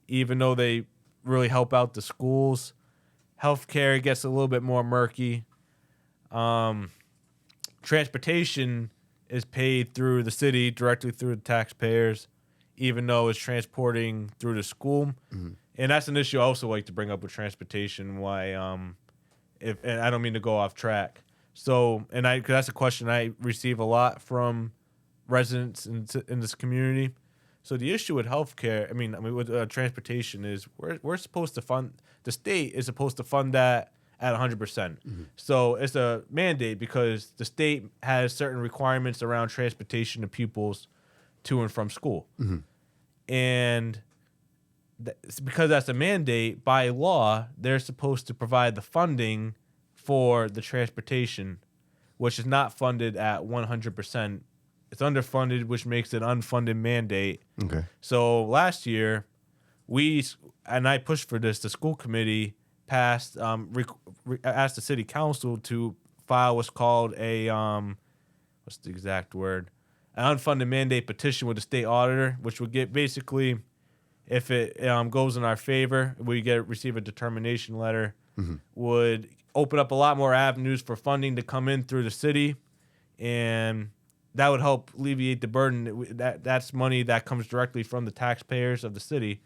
even though they really help out the schools. Healthcare gets a little bit more murky. Transportation is paid through the city, directly through the taxpayers, even though it's transporting through the school. Mm-hmm. And that's an issue I also like to bring up with transportation, why and I don't mean to go off track. So, cause that's a question I receive a lot from residents in this community. So the issue with healthcare, I mean with transportation is we're supposed to fund, the state is supposed to fund that at 100%. Mm-hmm. So it's a mandate because the state has certain requirements around transportation of pupils to and from school. Mm-hmm. And because that's a mandate, by law, they're supposed to provide the funding for the transportation, which is not funded at 100%. It's underfunded, which makes it an unfunded mandate. Okay. So last year, I pushed for this, the school committee passed, asked the city council to file what's called what's the exact word? An unfunded mandate petition with the state auditor, which would get basically, if it goes in our favor, we receive a determination letter, would open up a lot more avenues for funding to come in through the city, and that would help alleviate the burden. That's money that comes directly from the taxpayers of the city,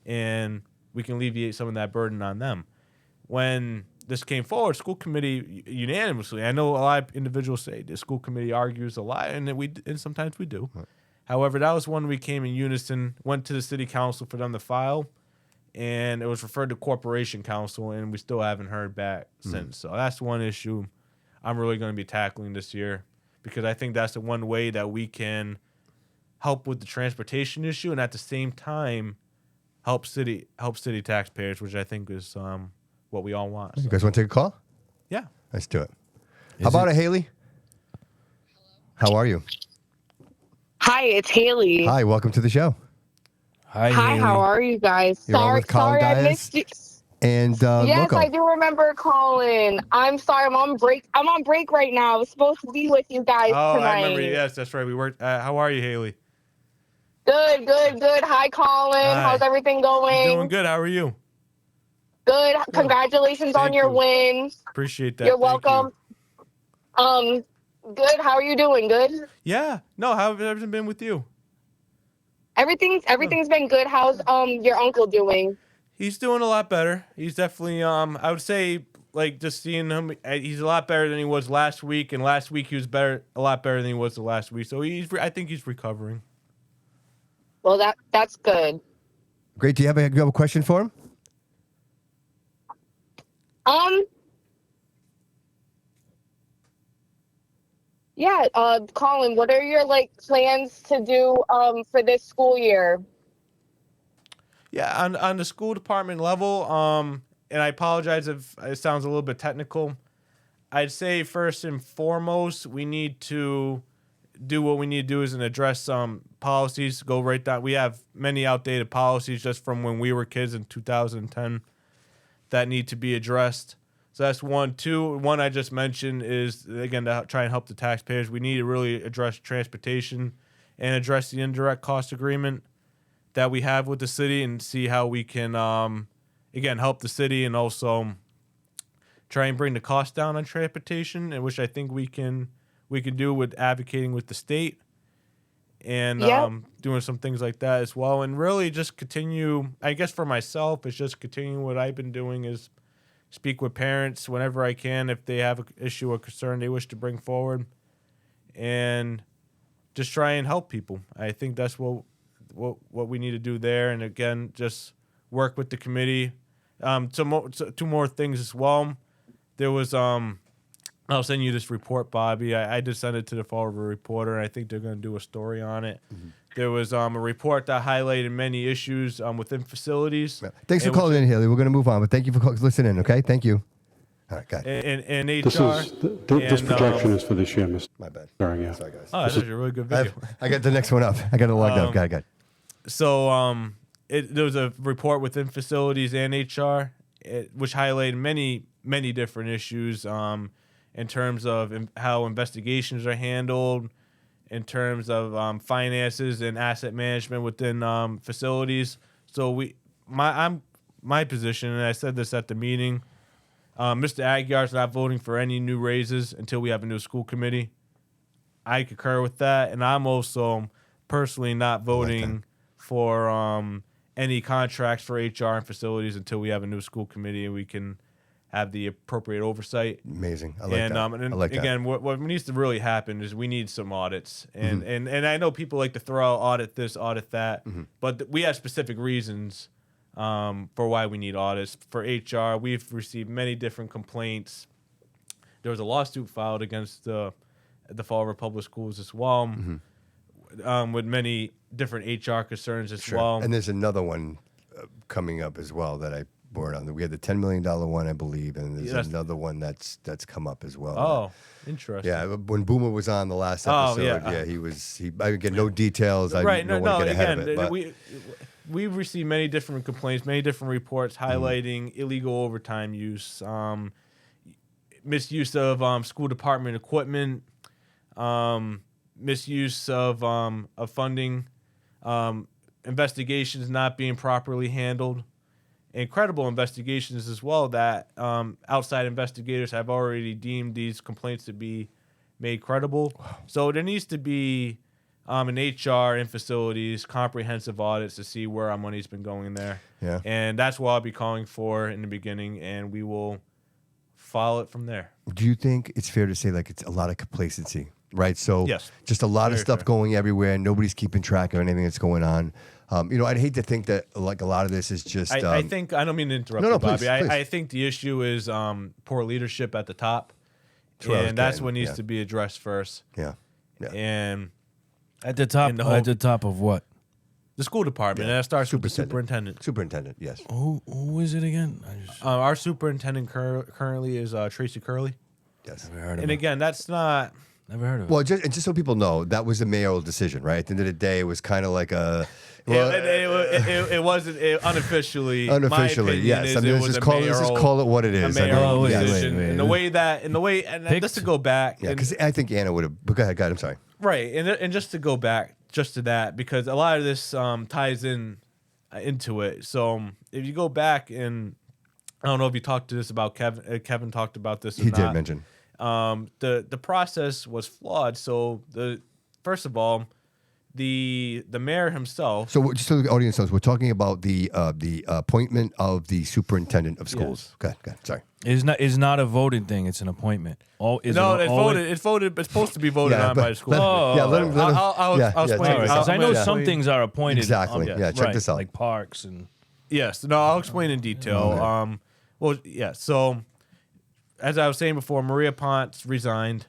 and we can alleviate some of that burden on them. When this came forward, school committee unanimously, I know a lot of individuals say the school committee argues a lot, and sometimes we do. Right. However, that was one we came in unison, went to the city council for them to file, and it was referred to corporation council, and we still haven't heard back since. So that's one issue I'm really going to be tackling this year, because I think that's the one way that we can help with the transportation issue, and at the same time help city taxpayers, which I think is what we all want. You guys want to take a call? Yeah. Let's do it. How about it, Haley? How are you? Hi, it's Haley. Hi, welcome to the show. Hi, Haley. Haley. How are you guys? You're on with Colin sorry, I Dias missed you. And Yes, loco. I do remember calling. I'm sorry, I'm on break. I'm on break right now. I was supposed to be with you guys Oh, tonight. I remember. Yes, that's right. We worked. How are you, Haley? Good, good, good. Hi, Colin. Hi. How's everything going? Doing good. How are you? Good. Congratulations on Thank your you. win. Appreciate that. You're Thank welcome. Good. How are you doing? Good. you. Yeah. No, how has everything been with you? Everything's been good. How's your uncle doing? He's doing a lot better. He's definitely I would say like just seeing him, he's a lot better than he was last week, and last week he was a lot better than he was the last week. So I think he's recovering. Well, that's good. Great. Do you have a question for him? Yeah, Colin, what are your plans to do for this school year? Yeah, on the school department level, and I apologize if it sounds a little bit technical. I'd say first and foremost, we need to do what we need to do is address some policies. Go right down. We have many outdated policies just from when we were kids in 2010 that need to be addressed. So that's one. Two, one I just mentioned is, again, to try and help the taxpayers. We need to really address transportation and address the indirect cost agreement that we have with the city and see how we can, again, help the city and also try and bring the cost down on transportation, and which I think we can do with advocating with the state and doing some things like that as well. And really just continue, I guess for myself, it's just continuing what I've been doing is speak with parents whenever I can if they have an issue or concern they wish to bring forward, and just try and help people. I think that's what we need to do there. And again, just work with the committee. Two more things as well. There was I'll send you this report, Bobby. I did send it to the Fall River Reporter, and I think they're going to do a story on it. Mm-hmm. There was a report that highlighted many issues within facilities. Yeah. Thanks for calling in, Haley. We're going to move on, but thank you for listening, okay? Thank you. All right, go ahead. And HR. This projection is for this year, Mr. My bad. Sorry, yeah. Sorry, guys. Oh, that's a really good video. I got the next one up. I got it logged up. Go ahead. So there was a report within facilities and HR, which highlighted many different issues in terms of how investigations are handled, in terms of finances and asset management within facilities. So my position, and I said this at the meeting, Mr. Aguiar's not voting for any new raises until we have a new school committee. I concur with that, and I'm also personally not voting for any contracts for HR and facilities until we have a new school committee and we can have the appropriate oversight. Amazing. I like that. And I like again, that. what needs to really happen is we need some audits. And and I know people like to throw out audit this, audit that, but we have specific reasons for why we need audits. For HR, we've received many different complaints. There was a lawsuit filed against the Fall River Public Schools as well, with many different HR concerns as well. And there's another one coming up as well that I board on. We had the $10 million one, I believe, and there's another one that's come up as well. Oh, interesting. Yeah, when Boomer was on the last episode, he I get no details. Right, I don't want to get ahead of it. But we've received many different complaints, many different reports highlighting illegal overtime use, misuse of school department equipment, misuse of funding, investigations not being properly handled. Incredible investigations as well that outside investigators have already deemed these complaints to be made credible. Wow. So there needs to be in HR and facilities comprehensive audits to see where our money's been going there. Yeah. And that's what I'll be calling for in the beginning, and we will follow it from there. Do you think it's fair to say it's a lot of complacency, right? So yes, just a lot of stuff going everywhere, and nobody's keeping track of anything that's going on. I'd hate to think that a lot of this is just. I think I don't mean to interrupt you, Bobby. Please. I think the issue is poor leadership at the top, and that's what needs to be addressed first. Yeah. And at the top of what? The school department. And that starts with the superintendent. Superintendent, yes. Who is it again? Our superintendent currently is Tracy Curley. Yes. And again, that's not Never heard of it. Well, just so people know, that was a mayoral decision, right? At the end of the day, it was kind of like a. Well, it wasn't unofficially. Unofficially, my opinion yes. is I mean, it let's was just a call it. mayoral- Let's just call it what it a is. I mean, mayoral wait, decision. wait. In the way and just to go back. Yeah, and- because I think Anna would have. Go ahead, I'm sorry. Right, and just to go back just to that, because a lot of this ties into it. So if you go back, and I don't know if you talked to this about Kevin. Kevin talked about this. Or He not. did mention. The process was flawed. So first of all, the mayor himself. So just so the audience knows, we're talking about the appointment of the superintendent of schools. Yes. Go ahead. Sorry. It's not a voting thing. It's an appointment. It's voted. It's voted. It's supposed to be voted on by the school. Let him. I'll explain. Because I know I'll some explain. things are appointed. Exactly. Yeah, check this out. Like parks and. Yes. No, I'll explain in detail. Well, yeah. So, as I was saying before, Maria Ponce resigned,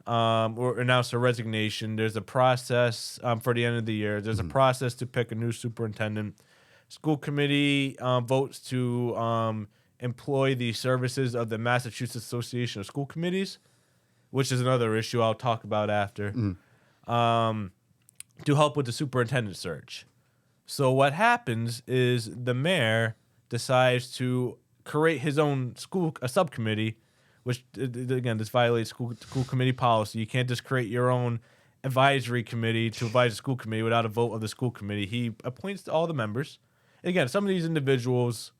or announced her resignation. There's a process for the end of the year. There's a process to pick a new superintendent. School committee votes to employ the services of the Massachusetts Association of School Committees, which is another issue I'll talk about after, to help with the superintendent search. So what happens is the mayor decides to create his own a subcommittee, which again, this violates school committee policy. You can't just create your own advisory committee to advise the school committee without a vote of the school committee. He appoints all the members. Again, some of these individuals,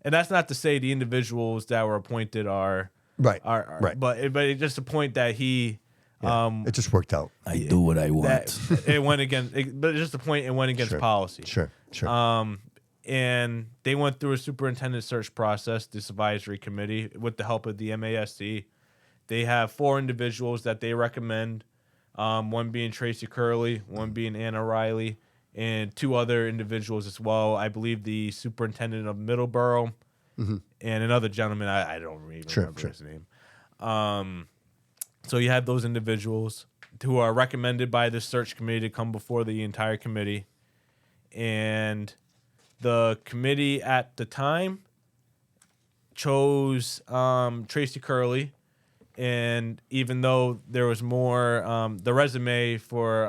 and that's not to say the individuals that were appointed are Right. but it's just a point that he. It just worked out. I do what I want. That it went against, but it's just a point it went against policy. Sure. And they went through a superintendent search process, this advisory committee, with the help of the MASC. They have 4 individuals that they recommend, one being Tracy Curley, one being Anna Riley, and 2 other individuals as well. I believe the superintendent of Middleborough and another gentleman, I don't even remember his name. So you have those individuals who are recommended by the search committee to come before the entire committee. And the committee at the time chose Tracy Curley. And even though there was more, the resume for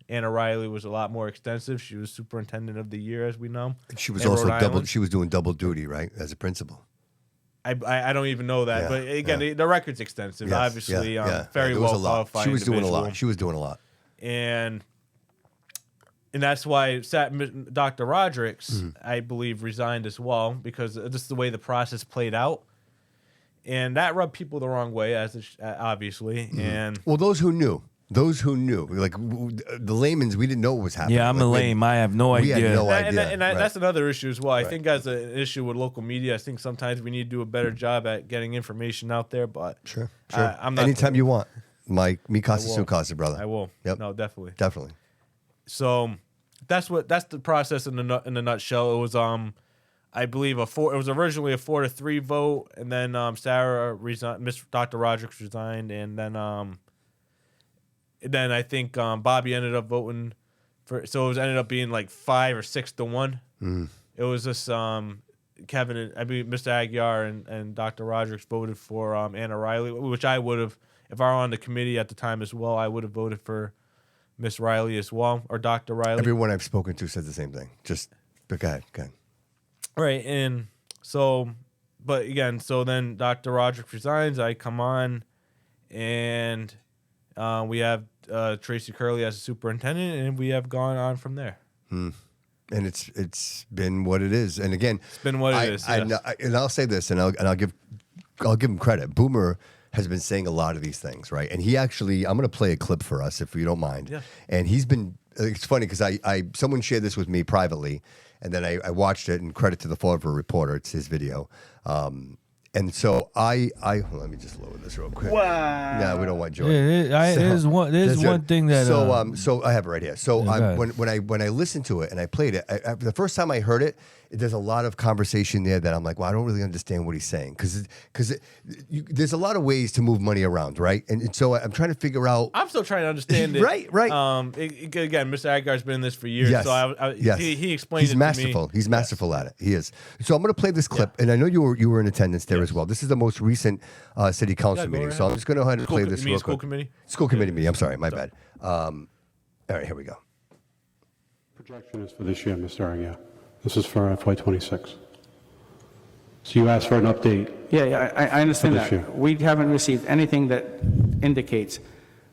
Anna Riley was a lot more extensive. She was superintendent of the year, as we know. She was in also Rhode double. Island. She was doing double duty, right, as a principal. I don't even know that, Yeah, but again, the record's extensive. Yes, obviously, yeah. very There was well a lot. qualified. She was doing a individual. lot. She was doing a lot. And that's why Dr. Rodericks, I believe, resigned as well, because this is the way the process played out, and that rubbed people the wrong way, obviously. And Well, those who knew, like the layman's, we didn't know what was happening. Yeah, I'm a Like, lame. I have no we idea. had no and idea. Right. that's another issue as well. I think as an issue with local media, I think sometimes we need to do a better job at getting information out there. But Sure. I'm not. Anytime you want, Mike. Me casa will. su casa, brother. I will. Yep. No, definitely. Definitely. So that's the process in the nutshell. It was I believe it was originally a 4-3 vote, and then Sarah resigned, Dr. Rodericks resigned, and then I think Bobby ended up voting for. So it ended up being like 5 or 6-1. It was just Kevin, Mr. Aguiar and Dr. Rodericks voted for Anna Riley, which I would have, if I were on the committee at the time as well, I would have voted for Miss Riley as well, or Dr. Riley. Everyone I've spoken to said the same thing. But go ahead. Right, and so, but again, so then Dr. Rodericks resigns. I come on, and we have Tracy Curley as a superintendent, and we have gone on from there. And it's been what it is. And again, It's been what it is. Yes. And I'll say this, and I'll give him credit. Boomer has been saying a lot of these things, right? And he actually, I'm going to play a clip for us if you don't mind. Yeah. And he's been. It's funny because someone shared this with me privately, and then I watched it. And credit to the Fall River Reporter, it's his video. And so let me just lower this real quick. Wow. Yeah, we don't want Joy. There's one thing that. So I have it right here. So when I listened to it and I played it, the first time I heard it, there's a lot of conversation there that I'm like, well, I don't really understand what he's saying because there's a lot of ways to move money around, right? And so I'm trying to figure out. I'm still trying to understand it. Right. Again, Mr. Aguiar's been in this for years, Yes. so Yes. he explained He's it masterful. to me. He's masterful at it. He is. So I'm going to play this clip, and I know you were in attendance there as well. This is the most recent city council go meeting, right so I'm ahead. just going to go ahead and play this You mean real school quick. committee? School committee meeting. I'm sorry, my bad. All right, here we go. Projection is for this year, Mr. Aguirre. This is for FY26. So you asked for an update. Yeah, I understand For this year. that. We haven't received anything that indicates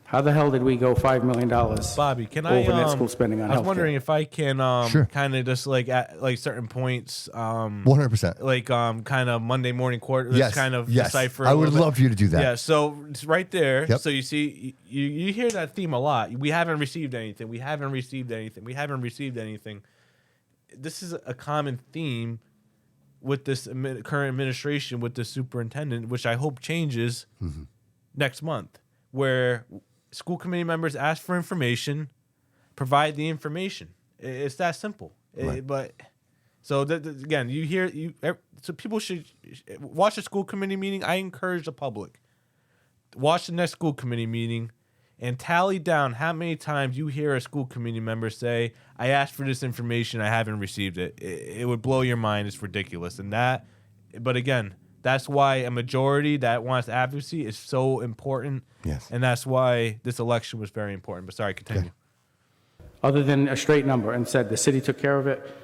how the hell did we go $5 million Bobby, can I over net school spending on I was healthcare? wondering if I can Sure. kind of just like at like certain points 100%. like kind of Monday morning quarter Yes, kind of yes. decipher. I a would little bit. love for you to do that. Yeah, so it's right there. Yep. So you see, you hear that theme a lot. We haven't received anything. We haven't received anything. We haven't received anything. This is a common theme with this current administration, with the superintendent, which I hope changes next month, where school committee members ask for information, provide the information. It's that simple. Right. But so again, so people should watch the school committee meeting. I encourage the public, watch the next school committee meeting and tally down how many times you hear a school committee member say, I asked for this information, I haven't received it. It would blow your mind. It's ridiculous. But again, that's why a majority that wants advocacy is so important. Yes. And that's why this election was very important. But sorry, continue. Okay. Other than a straight number and said the city took care of it,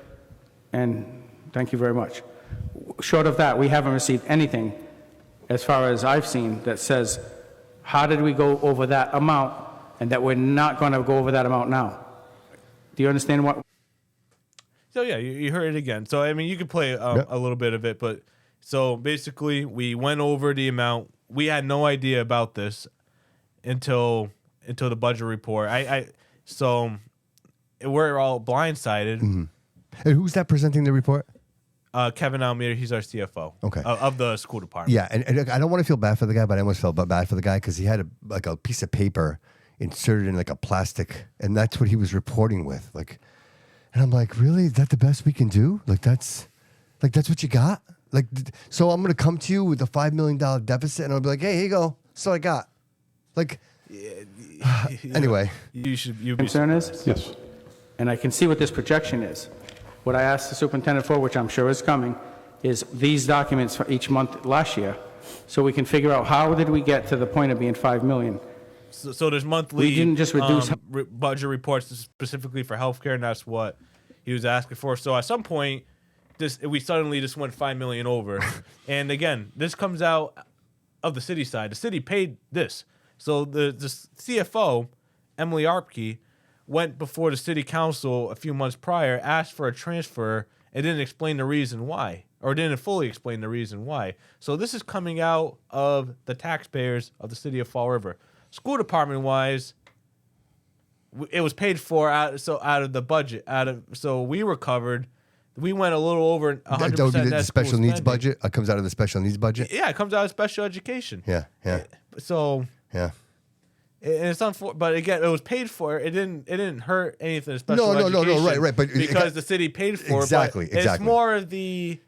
and thank you very much. Short of that, we haven't received anything, as far as I've seen, that says, how did we go over that amount, and that we're not going to go over that amount now? Do you understand what? So yeah, you heard it again. So I mean, you could play a little bit of it, but so basically, we went over the amount. We had no idea about this until the budget report. So we're all blindsided. Mm-hmm. And who's that presenting the report? Kevin Almeida, he's our CFO. Okay. Of the school department. Yeah, and I don't want to feel bad for the guy, but I almost felt bad for the guy because he had a piece of paper inserted in like a plastic, and that's what he was reporting with. And I'm like, really? Is that the best we can do? That's what you got? So I'm gonna come to you with a $5 million deficit, and I'll be like, hey, here you go. So I got. Anyway. You'd be Concern is? Yes. And I can see what this projection is. What I asked the superintendent for, which I'm sure is coming, is these documents for each month last year, so we can figure out how did we get to the point of being $5 million. So there's monthly We didn't just reduce- budget reports specifically for healthcare, and that's what he was asking for. So at some point, we suddenly just went $5 million over. And again, this comes out of the city side. The city paid this. So the CFO, Emily Arpke, went before the city council a few months prior, asked for a transfer, and didn't explain the reason why, or didn't fully explain the reason why. So this is coming out of the taxpayers of the city of Fall River. School department wise, it was paid for out of the budget. So we were covered. We went a little over 100%. That would be the net special school needs spending. budget. It comes out of the special needs budget. Yeah, it comes out of special education. Yeah. So Yeah. and it's unfortunate, but again, it was paid for. It didn't hurt anything in special education. No, right, but because the city paid for Exactly, it. But exactly. It's more of the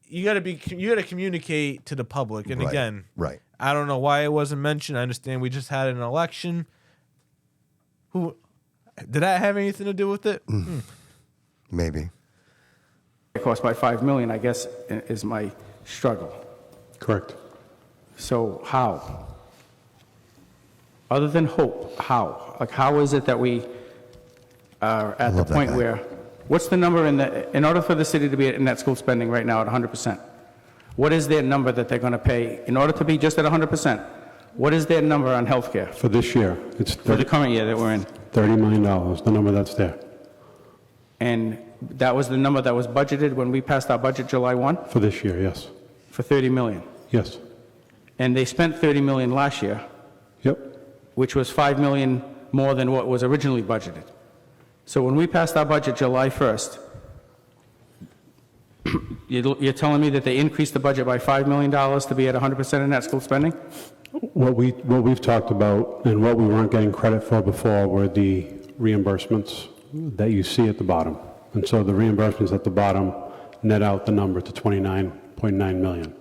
you got to communicate to the public. And Right, again, right. I don't know why it wasn't mentioned. I understand we just had an election. Who did that have anything to do with it? Maybe. It cost by $5 million, I guess, is my struggle. Correct. So how? Other than hope, how? How is it that we are at the love that point guy. where, what's the number in order for the city to be in net school spending right now at 100%? What is their number that they're going to pay in order to be just at 100%? What is their number on healthcare For this year, it's for the current year that we're in? $30 million, the number that's there. And that was the number that was budgeted when we passed our budget July 1 For this year, yes. for $30 million. Yes. And they spent $30 million last year, Yep. which was $5 million more than what was originally budgeted. So when we passed our budget July 1st, you're telling me that they increased the budget by $5 million to be at 100% in net school spending? What we've talked about and what we weren't getting credit for before were the reimbursements that you see at the bottom. And so the reimbursements at the bottom net out the number to $29.9 million.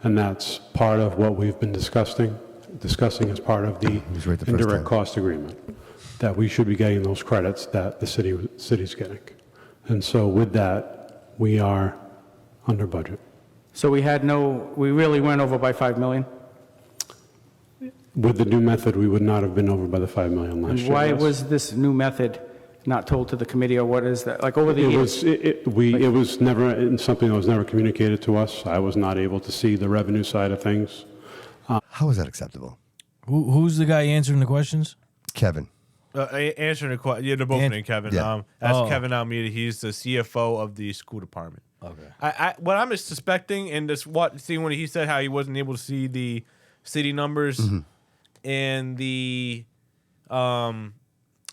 And that's part of what we've been discussing as part of the was right the first indirect time. cost agreement, that we should be getting those credits that the city's getting. And so with that, we are under budget. So we really went over by 5 million? With the new method, we would not have been over by the 5 million last And year. why yes. was this new method not told to the committee, or what is that? Like over the years? It was never, something that was never communicated to us. I was not able to see the revenue side of things. How is that acceptable? Who's the guy answering the questions? Kevin. Answering the question, yeah, they're both named Kevin. Yeah. That's Kevin Almeida. He's the CFO of the school department. Okay. What I'm suspecting, and seeing when he said how he wasn't able to see the city numbers and the and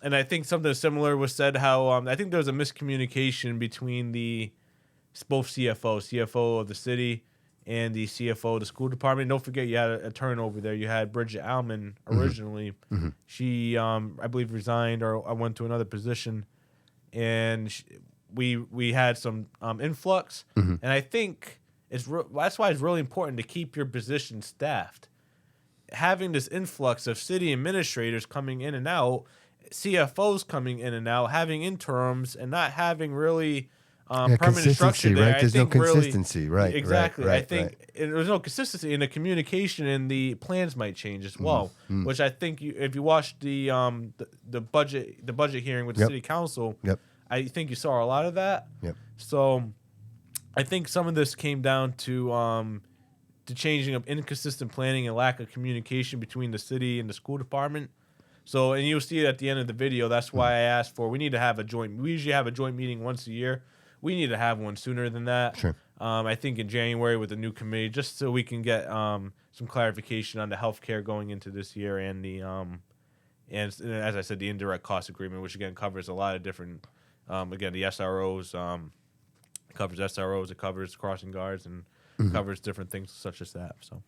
I think something similar was said how I think there was a miscommunication between both CFO of the city and the CFO of the school department. Don't forget, you had a turnover there. You had Bridget Alman originally. She, I believe, resigned or went to another position, and we had some influx. And I think that's why it's really important to keep your position staffed. Having this influx of city administrators coming in and out, CFOs coming in and out, having interims, and not having really permanent structure there. Right? There's no consistency, right? Exactly. Right, I think there's no consistency in the communication, and the plans might change as well. Which I think if you watch the budget hearing with the city council, I think you saw a lot of that. So I think some of this came down to the changing of inconsistent planning and lack of communication between the city and the school department. So, and you'll see it at the end of the video. That's why I asked we need to have we usually have a joint meeting once a year. We need to have one sooner than that. Sure. I think in January with the new committee, just so we can get some clarification on the healthcare going into this year and the and as I said, the indirect cost agreement, which again covers a lot of different again, the SROs covers SROs, it covers crossing guards, and covers different things such as that. So.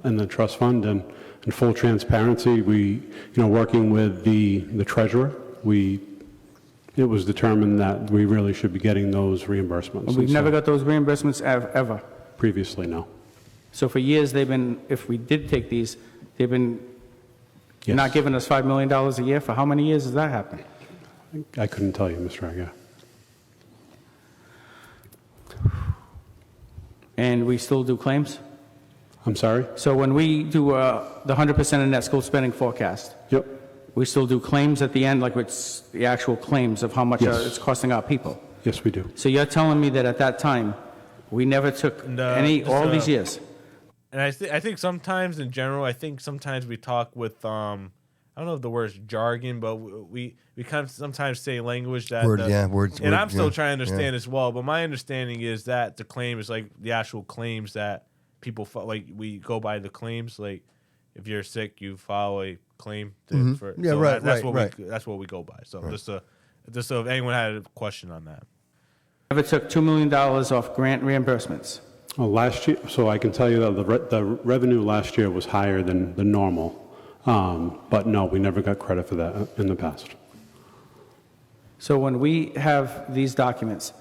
And the trust fund, and in full transparency, we, working with the treasurer, it was determined that we really should be getting those reimbursements. We've never got those reimbursements ever. Previously, no. So for years, if we did take these, they've been Yes. not giving us $5 million a year. For how many years has that happened? I couldn't tell you, Mr. Aguirre. And we still do claims? I'm sorry? So when we do the 100% of net school spending forecast, Yep. we still do claims at the end, like it's the actual claims of how much Yes. it's costing our people. Yes, we do. So you're telling me that at that time, we never took all these years? And I think sometimes in general, sometimes we talk with I don't know if the word's jargon, but we kind of sometimes say language that words. And I'm still trying to understand as well. But my understanding is that the claim is like the actual claims that people like. We go by the claims. Like if you're sick, you file a claim. That's what we go by. So just so if anyone had a question on that. Never took $2 million off grant reimbursements. Well, last year, so I can tell you that the revenue last year was higher than the normal. But no, we never got credit for that in the past. So when we have these documents,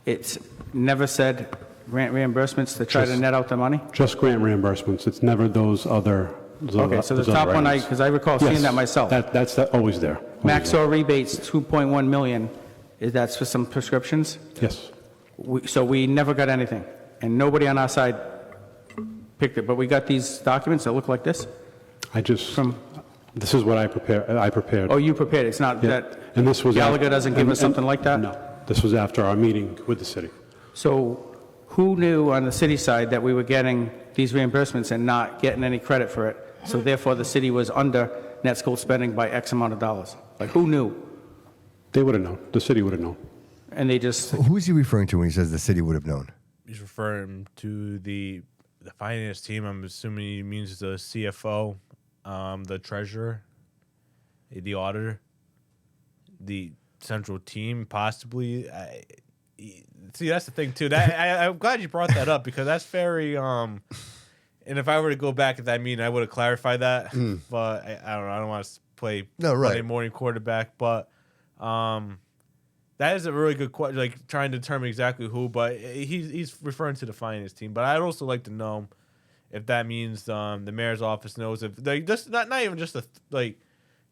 it's never said grant reimbursements to try to net out the money? Just grant reimbursements. It's never those other. Okay, so the top one, because I recall seeing that myself. That's always there. Max or rebates, 2.1 million. Is that for some prescriptions? Yes. So we never got anything, and nobody on our side picked it. But we got these documents that look like this. This is what I prepared. Oh, you prepared. It's not that. And this was Gallagher doesn't give us something like that. No, this was after our meeting with the city. So, who knew on the city side that we were getting these reimbursements and not getting any credit for it? So therefore, the city was under net school spending by X amount of dollars. Like, who knew? They would have known. The city would have known. And they just. Who is he referring to when he says the city would have known? He's referring to the finance team. I'm assuming he means the CFO, the treasurer, the auditor, the central team, possibly. See, that's the thing too. I'm glad you brought that up because that's very. And if I were to go back at that meeting, I would have clarified that. But I don't know. I don't want to play Monday morning quarterback, but. That is a really good question, like trying to determine exactly who, but he's referring to the finance team. But I'd also like to know if that means the mayor's office knows if just not even just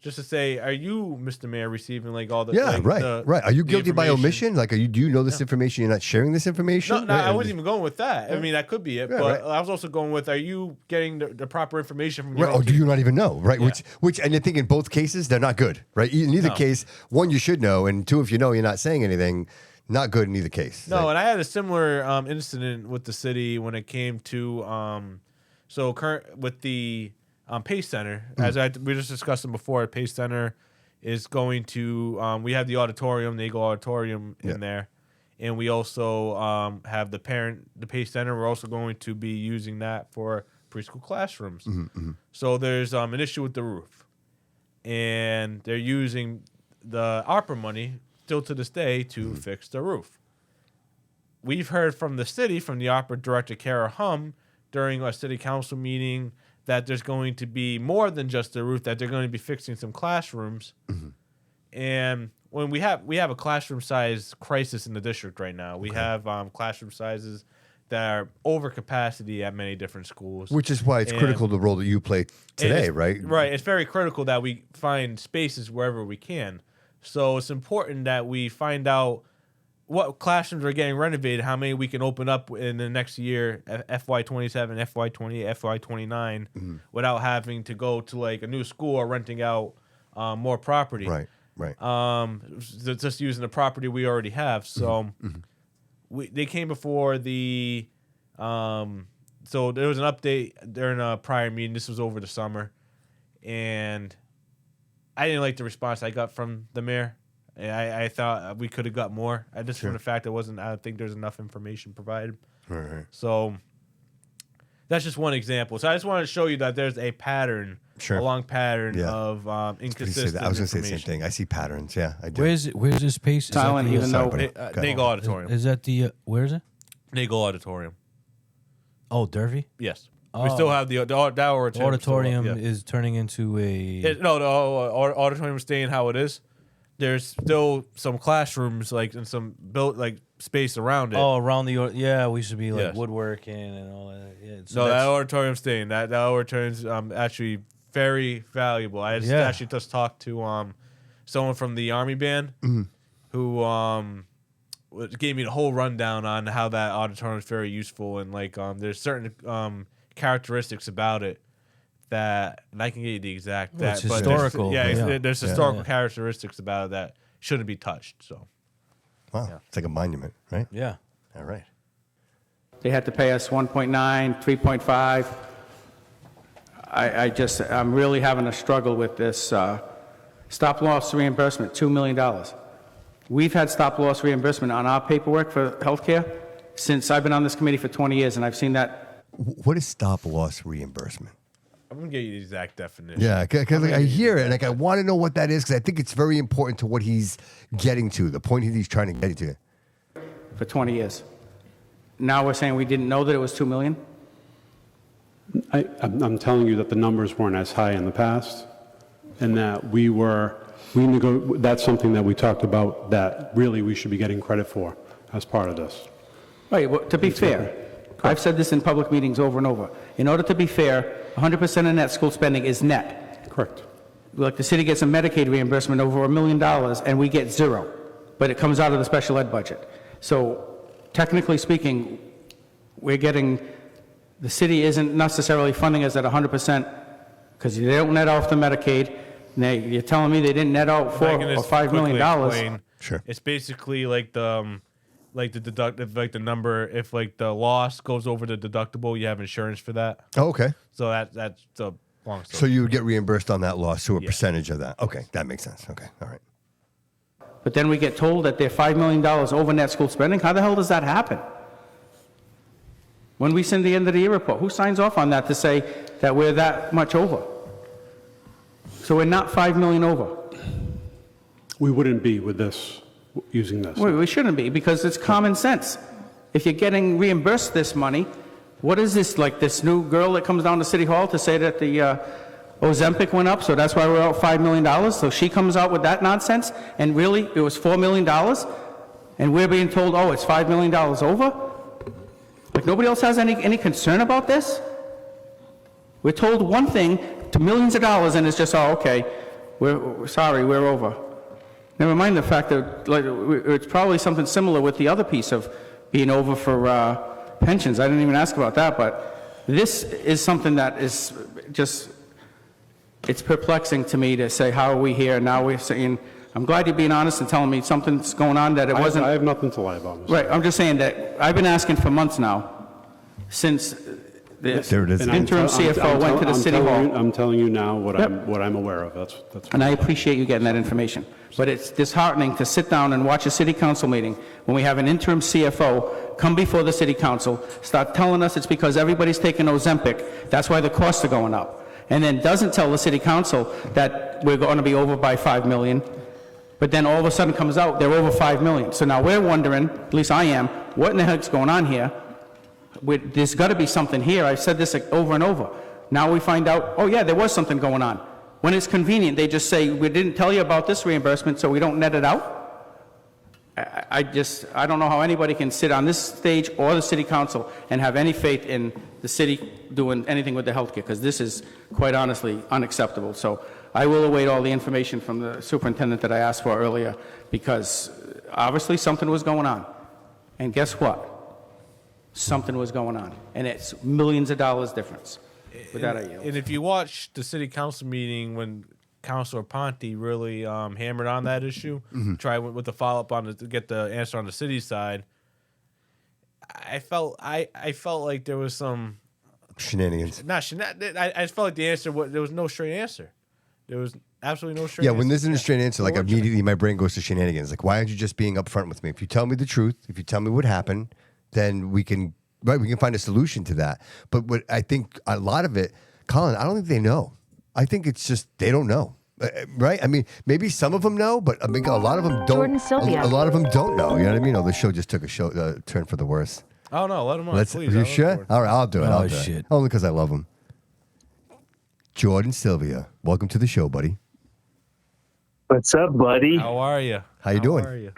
just to say, are you, Mr. Mayor, receiving like all the Yeah, like, right, right. Are you the guilty by information? omission? Like, do you know this information? You're not sharing this information? No, I wasn't even going with that. I mean, that could be it, Yeah, but right. I was also going with, are you getting the proper information from your Right, own or do team? you not even know? Right, Yeah. which, and I think in both cases they're not good. Right, in either No. case, one you should know, and two, if you know you're not saying anything, not good in either case. No, Like, and I had a similar incident with the city when it came to current with the Pace Center. As we just discussed them before, Pace Center is going to we have the auditorium, the Eagle Auditorium in there, and we also have the Pace Center. We're also going to be using that for preschool classrooms. So there's an issue with the roof, and they're using the ARPA money still to this day to fix the roof. We've heard from the city, from the opera director Kara Hum, during our city council meeting, that there's going to be more than just the roof, that they're going to be fixing some classrooms. And when we have a classroom size crisis in the district right now. We have classroom sizes that are over capacity at many different schools. which is why it's And critical the role that you play today, it's- right? Right. It's very critical that we find spaces wherever we can. So it's important that we find out what classrooms are getting renovated, how many we can open up in the next year, FY27, FY28, FY29, without having to go to like a new school or renting out more property. Right, right. Just using the property we already have. So they came before the so there was an update during a prior meeting. This was over the summer, and I didn't like the response I got from the mayor. I thought we could have got more. Just from the fact I don't think there's enough information provided. Right. So that's just one example. So I just wanted to show you that there's a pattern, Sure. a long pattern Yeah. of When you say inconsistent that, I was going to say the same information. thing. I see patterns. Yeah, I do. Where's this Pace? Is that Silent, the, even Sorry, though buddy. Go Nagel ahead. Auditorium. Is that the where is it? Nagel Auditorium. Oh, Derby. Yes. We Oh. still have the that auditorium. The auditorium yeah. is turning into a. No, the auditorium is staying how it is. There's still some classrooms and some built space around it. Oh, around the we should be like Yes. woodworking and all that. Yeah, so No, that that's- auditorium's staying. That auditorium's actually very valuable. I Yeah. actually just talked to someone from the Army band who gave me the whole rundown on how that auditorium is very useful, and there's certain characteristics about it that, and I can get you the exact Well, it's but historical. there's historical Yeah. characteristics about it that shouldn't be touched. So Wow, it's like a monument, right? Yeah. All right. they had to pay us 1.9, 3.5. I'm really having a struggle with this stop-loss reimbursement, $2 million. We've had stop-loss reimbursement on our paperwork for healthcare since I've been on this committee for 20 years, and I've seen that. What is stop loss reimbursement? I'm gonna get you the exact definition. Yeah, because I hear it, and I want to know what that is because I think it's very important to what he's getting to, the point he's trying to get to. For 20 years. Now we're saying we didn't know that it was $2 million? I'm telling you that the numbers weren't as high in the past, and that that's something that we talked about that really we should be getting credit for as part of this. Right, well, to be fair, I've said this in public meetings over and over. In order to be fair, 100% of net school spending is net. Correct. Like the city gets a Medicaid reimbursement over $1 million and we get zero, but it comes out of the special ed budget. So technically speaking, the city isn't necessarily funding us at 100% because they don't net off the Medicaid. You're telling me they didn't net out If I can $4 or just $5 million. quickly explain, Sure. It's basically like the deductive, the number. If the loss goes over the deductible, you have insurance for that. Oh, okay. So that's the long story. So you would get reimbursed on that loss to a percentage of that. Okay, that makes sense. Okay, all right. But then we get told that they're $5 million over net school spending. How the hell does that happen? When we send the end of the year report, who signs off on that to say that we're that much over? So we're not $5 million over. We wouldn't be with this, using this. We shouldn't be, because it's common sense. If you're getting reimbursed this money, what is this, like this new girl that comes down to City Hall to say that the Ozempic went up, so that's why we're out $5 million? So she comes out with that nonsense, and really, it was $4 million? And we're being told, oh, it's $5 million over? Like, nobody else has any concern about this? We're told one thing to millions of dollars, and it's just, oh, okay, we're sorry, we're over. Never mind the fact that like, it's probably something similar with the other piece of being over for pensions. I didn't even ask about that, but this is something that is just, it's perplexing to me to say, how are we here? Now we're saying, I'm glad you're being honest and telling me something's going on that it wasn't. I have nothing to lie about, Mr. Right, I'm just saying that I've been asking for months now, since the There it is. And interim CFO went to the city hall. I'm telling you now what Yep. I'm aware of. That's And I appreciate you getting that information. But it's disheartening to sit down and watch a city council meeting when we have an interim CFO come before the city council, start telling us it's because everybody's taking Ozempic, that's why the costs are going up, and then doesn't tell the city council that we're going to be over by 5 million, but then all of a sudden comes out, they're over 5 million. So now we're wondering, at least I am, what in the heck's going on here? There's got to be something here. I've said this over and over. Now we find out, oh yeah, there was something going on. When it's convenient, they just say, we didn't tell you about this reimbursement, so we don't net it out. I don't know how anybody can sit on this stage or the city council and have any faith in the city doing anything with the healthcare, because this is quite honestly unacceptable. So I will await all the information from the superintendent that I asked for earlier, because obviously something was going on. And guess what? Something was going on, and it's millions of dollars difference. With that, I yield. And if you watch the city council meeting when Councilor Ponte really hammered on that issue, try with the follow up on to get the answer on the city side, I felt like there was some Shenanigans. I just felt like the answer was there was no straight answer. There was absolutely no straight. Yeah, answer. when there's an straight answer, like immediately my brain goes to shenanigans. Like, why aren't you just being upfront with me? If you tell me the truth, if you tell me what happened, then we can find a solution to that. But what I think a lot of it, Colin, I don't think they know. I think it's just they don't know, right? I mean, maybe some of them know, but I mean, a lot of them don't. Jordan Sylvia. A lot of them don't know. You know what I mean? Oh, the show just took a turn for the worse. Oh no, let him on. Let's. Please, You sure? All right, I'll do it. Oh, I'll do shit. it. Only because I love him. Jordan Sylvia, welcome to the show, buddy. What's up, buddy? How are you? How you doing? How are you?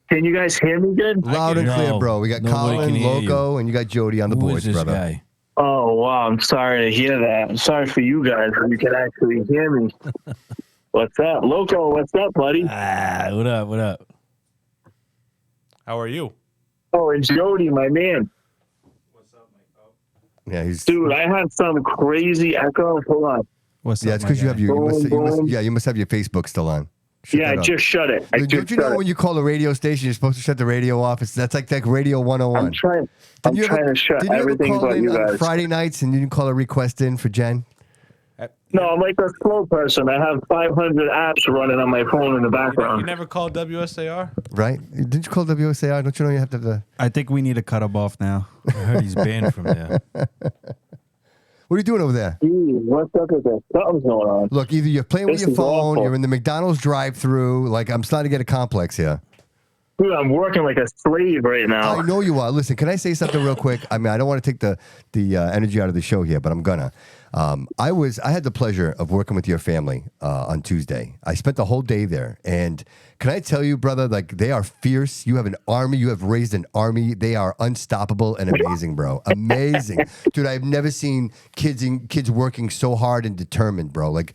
Can you guys hear me good? Loud and clear, No, bro. We got nobody can Colin, hear Loco, and you got Jody on the Who boards, is this brother. guy? Oh, wow. I'm sorry to hear that. I'm sorry for you guys if you can actually hear me. What's up? Loco, what's up, buddy? What up? What up? How are you? Oh, and Jody, my man. Yeah, he's. Dude, I had some crazy echo. Hold on. What's Yeah, up, it's my because you guy? have you must have your Facebook still on. Shut Yeah, I that up. just shut it. Don't you know when you call a radio station, you're supposed to shut the radio off? That's like Radio 101. I'm trying to shut Did you ever everything call but in you on guys. Friday nights and you didn't call a request in for Jen? No, I'm like a slow person. I have 500 apps running on my phone in the You background. never called WSAR? Right? Didn't you call WSAR? Don't you know you have to have the... I think we need to cut him off now. I heard he's banned from there. What are you doing over there? Gee, what's up with this? Something's going on. Look, either you're playing with This your is phone, awful. you're in the McDonald's drive-thru. Like, I'm starting to get a complex here. Dude, I'm working like a slave right now. I know you are. Listen, can I say something real quick? I mean, I don't want to take the energy out of the show here, but I'm gonna. I had the pleasure of working with your family on Tuesday. I spent the whole day there, and can I tell you, brother? Like, they are fierce. You have an army. You have raised an army. They are unstoppable and amazing, bro. Amazing, dude. I've never seen kids working so hard and determined, bro. Like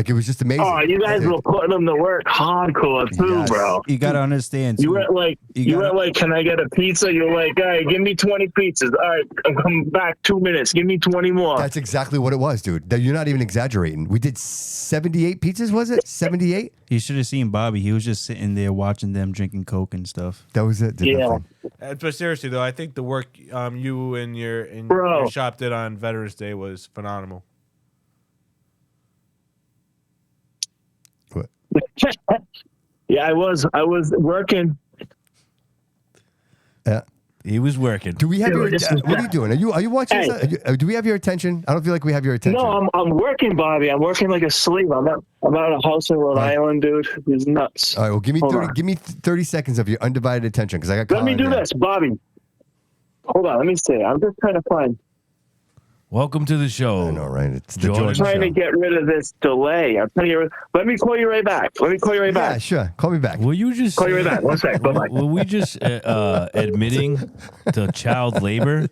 it was just amazing. Oh, you guys were putting them to work hardcore too, Yes. bro. You got to understand. You too. were like, can I get a pizza? You're like, all right, give me 20 pizzas. All right, I'm coming back 2 minutes. Give me 20 more. That's exactly what it was, dude. You're not even exaggerating. We did 78 pizzas, was it? 78? You should have seen Bobby. He was just sitting there watching them drinking Coke and stuff. That was it. Did Yeah. nothing. But seriously though, I think the work you and your Bro. shop did on Veterans Day was phenomenal. What? Yeah, I was working. Yeah. He was working. Do we have your? This is What are you doing? Are you watching? Hey. this? Do we have your attention? I don't feel like we have your attention. No, I'm working, Bobby. I'm working like a slave. I'm at a house in Rhode Island, dude. It's nuts. All right. Well, give me Hold 30. on. Give me 30 seconds of your undivided attention because I got. Let me Colin do here. this, Bobby. Hold on. Let me see. I'm just trying to find. Welcome to the show. I know, right? It's the Jordan. Jordan Trying to show. get rid of this delay. I'm telling you. Let me call you right back. Yeah, back. sure. Call me back. Were you just Call you right back. 1 sec. Bye-bye. were we just admitting to child labor?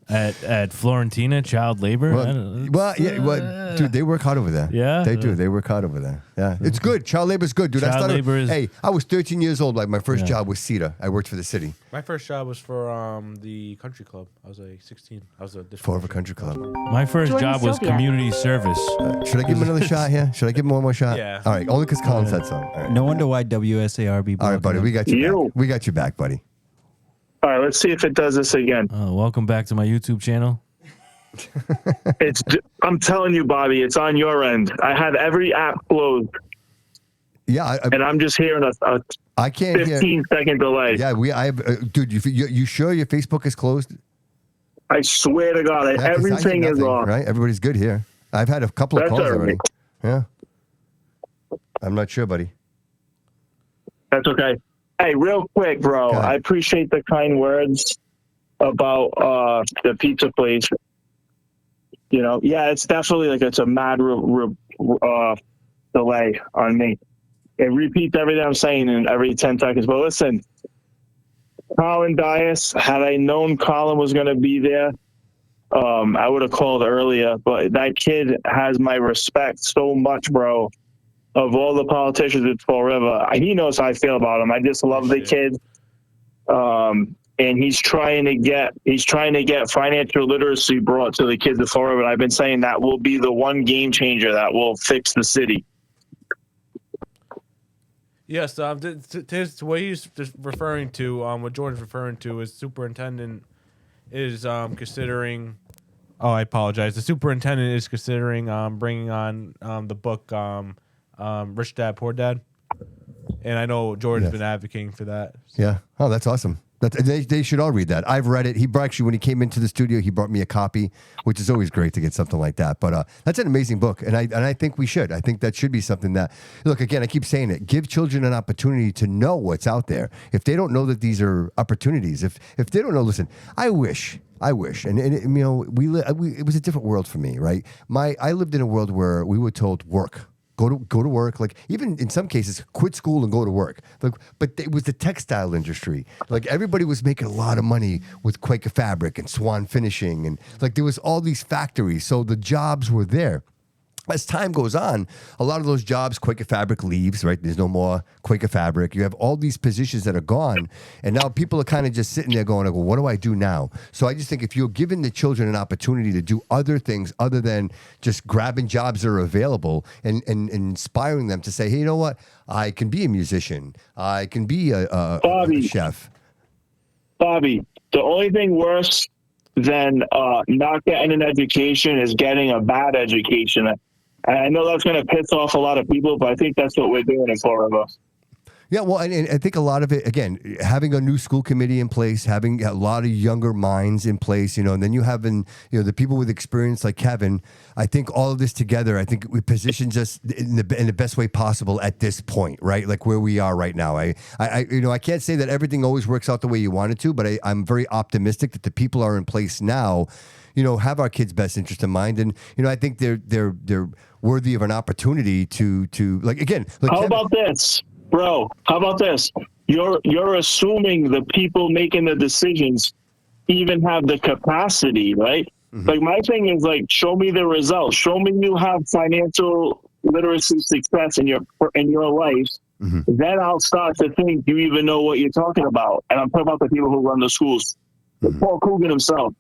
At Florentina, child labor. Dude, they work hard over there. Yeah? They do. They work hard over there. Yeah, it's good. Child labor's good, dude. Child labor is- Hey, I was 13 years old. Like my first job was CETA. I worked for the city. My first job was for the country club. I was like 16. I was a For a country club. My first Join job was Sylvia. community service. Should I give him another shot here? Should I give him one more shot? Yeah. All right. Only because Colin said so. All right. No wonder why WSARB. All right, buddy. We got you You. back. We got you back, buddy. All right, let's see if it does this again. Welcome back to my YouTube channel. I'm telling you, Bobby, it's on your end. I have every app closed, Yeah, and I'm just hearing a I can't hear. 15-second delay. Yeah, I have, dude. You sure your Facebook is closed? I swear to God, Yeah, 'cause I hear everything is nothing, off. right? Everybody's good here. I've had a couple of That's calls all right. already. Yeah, I'm not sure, buddy. That's okay. Hey, real quick, bro. Go ahead. I appreciate the kind words about the pizza place. You know, yeah, it's definitely like it's a mad delay on me. It repeats everything I'm saying in every 10 seconds. But listen, Colin Dias, had I known Colin was going to be there, I would have called earlier. But that kid has my respect so much, bro. Of all the politicians in Fall River, he knows how I feel about him. I just love the kid. And he's trying to get financial literacy brought to the kids of Fall River. I've been saying that will be the one game changer that will fix the city. Yes, to what he's just referring to, what Jordan's referring to is superintendent is considering. Oh, I apologize. The superintendent is considering bringing on the book Rich Dad Poor Dad, and I know Jordan's been advocating for that. Yeah. Oh, that's awesome. They should all read that. I've read it. He actually, when he came into the studio, he brought me a copy, which is always great to get something like that. But that's an amazing book, and I think we should. I think that should be something that, look, again, I keep saying it. Give children an opportunity to know what's out there. If they don't know that these are opportunities, if they don't know, listen. I wish, and you know, it was a different world for me, right? I lived in a world where we were told work. Go to work. Like even in some cases, quit school and go to work. Like, but it was the textile industry. Like everybody was making a lot of money with Quaker Fabric and Swan Finishing, and like there was all these factories. So the jobs were there. As time goes on, a lot of those jobs, Quaker Fabric leaves, right? There's no more Quaker Fabric. You have all these positions that are gone, and now people are kind of just sitting there going, well, what do I do now? So I just think if you're giving the children an opportunity to do other things other than just grabbing jobs that are available and inspiring them to say, hey, you know what? I can be a musician. I can be a chef. Bobby, the only thing worse than not getting an education is getting a bad education. And I know that's going to piss off a lot of people, but I think that's what we're doing in Fall River. Yeah, well, and I think a lot of it, again, having a new school committee in place, having a lot of younger minds in place, you know, and then you having, you know, the people with experience like Kevin. I think all of this together, I think we positions us in the best way possible at this point, right? Like where we are right now. I you know, I can't say that everything always works out the way you want it to, but I'm very optimistic that the people are in place now, you know, have our kids' best interest in mind, and you know, I think they're worthy of an opportunity to like again. Like How about this? Bro, how about this? You're assuming the people making the decisions even have the capacity, right? Mm-hmm. Like my thing is like, show me the results. Show me you have financial literacy success in your life. Mm-hmm. Then I'll start to think you even know what you're talking about. And I'm talking about the people who run the schools. Mm-hmm. Paul Coogan himself.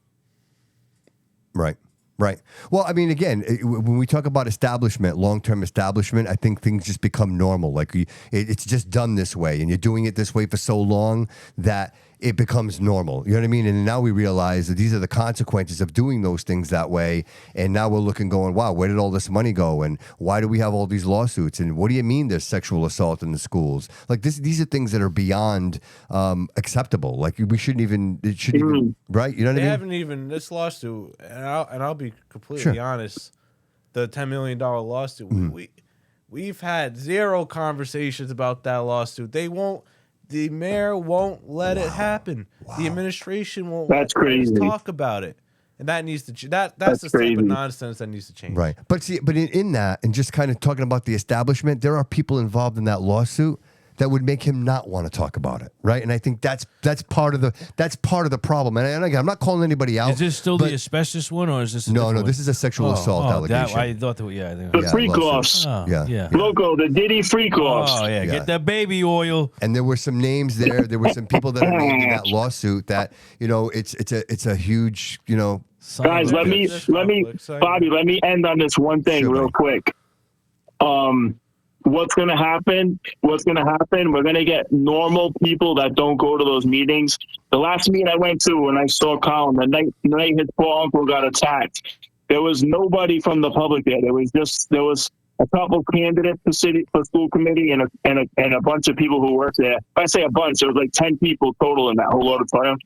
Right. Right. Well, I mean, again, when we talk about establishment, long-term establishment, I think things just become normal. Like it's just done this way, and you're doing it this way for so long that it becomes normal. You know what I mean? And now we realize that these are the consequences of doing those things that way. And now we're looking going, wow, where did all this money go? And why do we have all these lawsuits? And what do you mean there's sexual assault in the schools? Like these are things that are beyond acceptable. Like we shouldn't even, right? You know what I mean? They haven't even, this lawsuit, and I'll be completely honest, the $10 million lawsuit, we've had zero conversations about that lawsuut. The mayor won't let it happen. The administration won't let us talk about it. And that needs to that's the type of nonsense that needs to change. Right. But see, in that, and just kind of talking about the establishment, there are people involved in that lawsuit that would make him not want to talk about it, right? And I think that's part of the problem. And again, I'm not calling anybody out. Is this still the asbestos one, or is this a no? different one? This is a sexual assault allegation. I thought that. The freak offs. Yeah. Loco, the Diddy freak offs. Oh yeah, get that baby oil. And there were some names there. There were some people that are named in that lawsuit. That it's a huge Guys, let me Bobby, let me end on this one thing real quick. What's going to happen? We're going to get normal people that don't go to those meetings. The last meeting I went to when I saw Colin, the night his poor uncle got attacked, there was nobody from the public there. There was a couple candidates for school committee and a bunch of people who work there. I say a bunch, there was like 10 people total in that whole auditorium.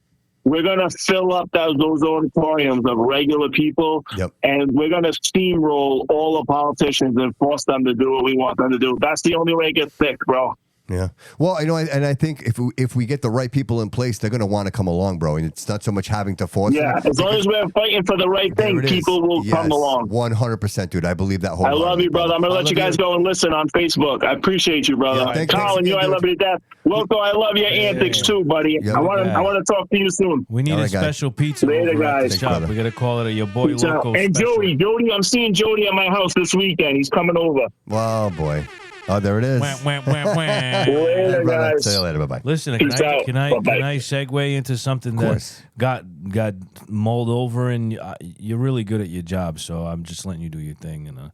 We're going to fill up those auditoriums of regular people, and we're going to steamroll all the politicians and force them to do what we want them to do. That's the only way it gets thick, bro. Yeah. Well, and I think if we get the right people in place, they're going to want to come along, bro. And it's not so much having to force them. Yeah, as long as we're fighting for the right thing, people will come along. 100%, dude. I believe that I love you, brother. I'm going to let you guys go and listen on Facebook. I appreciate you, brother. Yeah, Colin, I love you to death. Loco, I love your antics too, buddy. Yeah, I want to talk to you soon. We need a special pizza. Later, over at the guys. shop. We got to call it your boy Loco. And special. Jody, I'm seeing Jody at my house this weekend. He's coming over. Oh, boy. Oh, there it is. Later, guys. See you later. Bye-bye. Listen, can I segue into something that got mulled over, and you're really good at your job, so I'm just letting you do your thing. And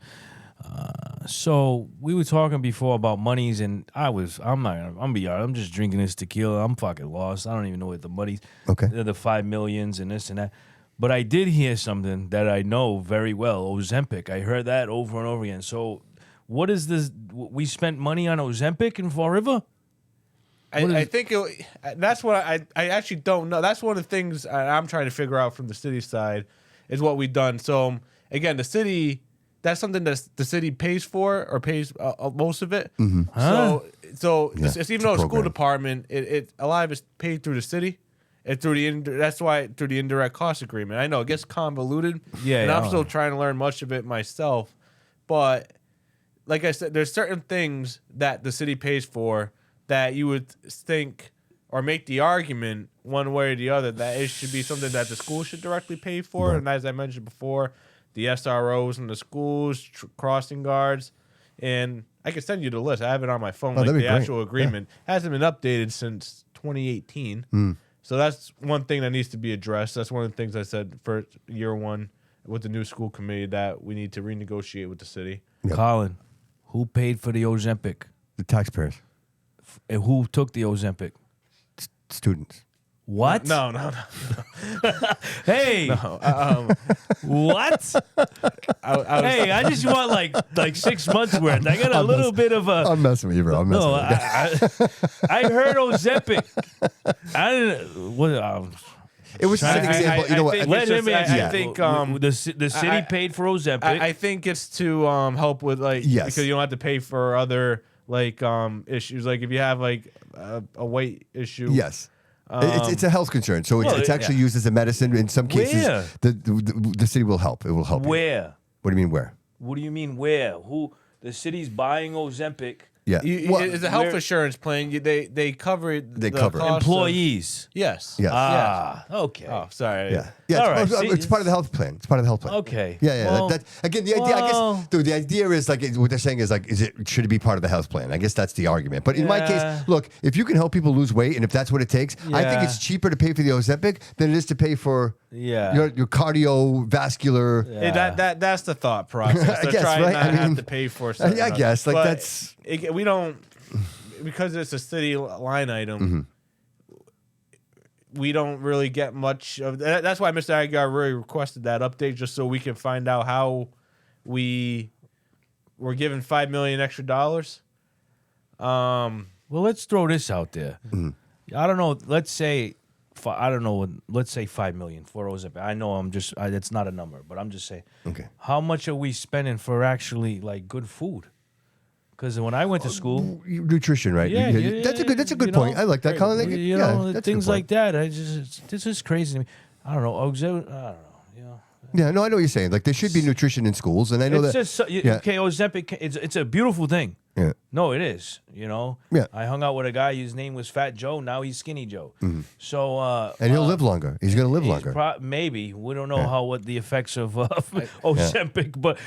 so we were talking before about monies, and I'm just drinking this tequila. I'm fucking lost. I don't even know what the money's. Okay. The 5 millions and this and that. But I did hear something that I know very well, Ozempic. I heard that over and over again. So what is this? We spent money on Ozempic in Fall River? I think that's what I actually don't know. That's one of the things I'm trying to figure out from the city side is what we've done. So again, the city, that's something that the city pays for or pays most of it. Mm-hmm. So Yeah, it's even though the school department, a lot of it's paid through the city. That's why through the indirect cost agreement. I know it gets convoluted. And I'm still trying to learn much of it myself. But like I said, there's certain things that the city pays for that you would think or make the argument one way or the other that it should be something that the school should directly pay for. Right. And as I mentioned before, the SROs in the schools, crossing guards, and I can send you the list. I have it on my phone. The actual agreement hasn't been updated since 2018. So that's one thing that needs to be addressed. That's one of the things I said for year one with the new school committee that we need to renegotiate with the city. Colin, who paid for the Ozempic? The taxpayers. And who took the Ozempic? Students. What? No. Hey. No. What? I just want like 6 months worth. I got a little bit of a. I'm messing with you, bro. I heard Ozempic. I didn't. What? It was an example. You know what? Let him answer. I think the city paid for Ozempic. I think it's to help with because you don't have to pay for other issues. Like if you have like a weight issue. Yes. It's a health concern, so it's actually used as a medicine. In some cases, the city will help. It will help. Where? What do you mean where? What do you mean where? Who? The city's buying Ozempic. Yeah, it's a health insurance plan. They cover the cover employees. Yes. Okay. Oh, sorry. Yeah. All right. It's part of the health plan. Okay. Yeah. Well, again, the idea. I guess the idea is what they're saying is should it be part of the health plan? I guess that's the argument. But in my case, look, if you can help people lose weight and if that's what it takes, I think it's cheaper to pay for the Ozempic than it is to pay for your cardiovascular. Yeah. That's the thought process. I guess, trying right? not have to pay for something. I guess that's. We don't, because it's a city line item, we don't really get much of that. That's why Mr. Aguilar really requested that update, just so we can find out how we were given $5 million extra dollars. Well, let's throw this out there. I don't know. Let's say, let's say $5 million for Ozempic. I know that's not a number, but I'm just saying. Okay. How much are we spending for actually good food? Because when I went to school, nutrition, right? Yeah, that's a good point. I like that, Colin. Things like that. This is crazy to me. I don't know. I don't know. Yeah, no, I know what you're saying. There should be nutrition in schools, and I know Ozempic. It's a beautiful thing. Yeah. No, it is. You know. Yeah. I hung out with a guy whose name was Fat Joe. Now he's Skinny Joe. So. And he'll live longer. He's going to live he's longer. maybe we don't know what the effects of Ozempic, but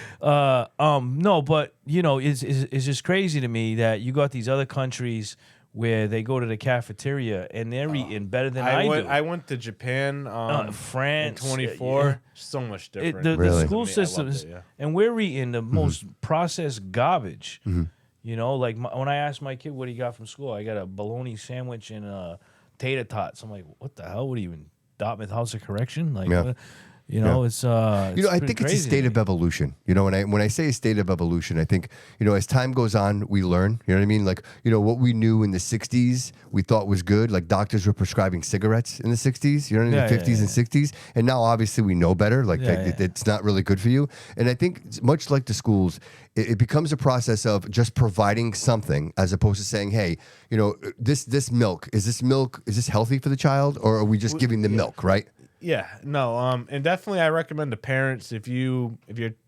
no, but you know, it's just crazy to me that you got these other countries where they go to the cafeteria and they're eating better than I do. I went to Japan, France, in 24. So much different. The school systems, and we're eating the most processed garbage. You know, like when I asked my kid what he got from school, I got a bologna sandwich and tater tots. I'm like, what the hell? What are you in Dartmouth House of Correction? Like, what? You know, it's I think it's a state of evolution. You know, when I say a state of evolution, I think, you know, as time goes on, we learn. You know what I mean? Like, you know, what we knew in the 60s, we thought was good. Like doctors were prescribing cigarettes in the 60s, you know, in the 50s and 60s. And now obviously we know better. Like it's not really good for you. And I think much like the schools, it becomes a process of just providing something as opposed to saying, hey, you know, this milk, is this healthy for the child, or are we just giving them milk, right? Yeah, no, and definitely I recommend to parents if your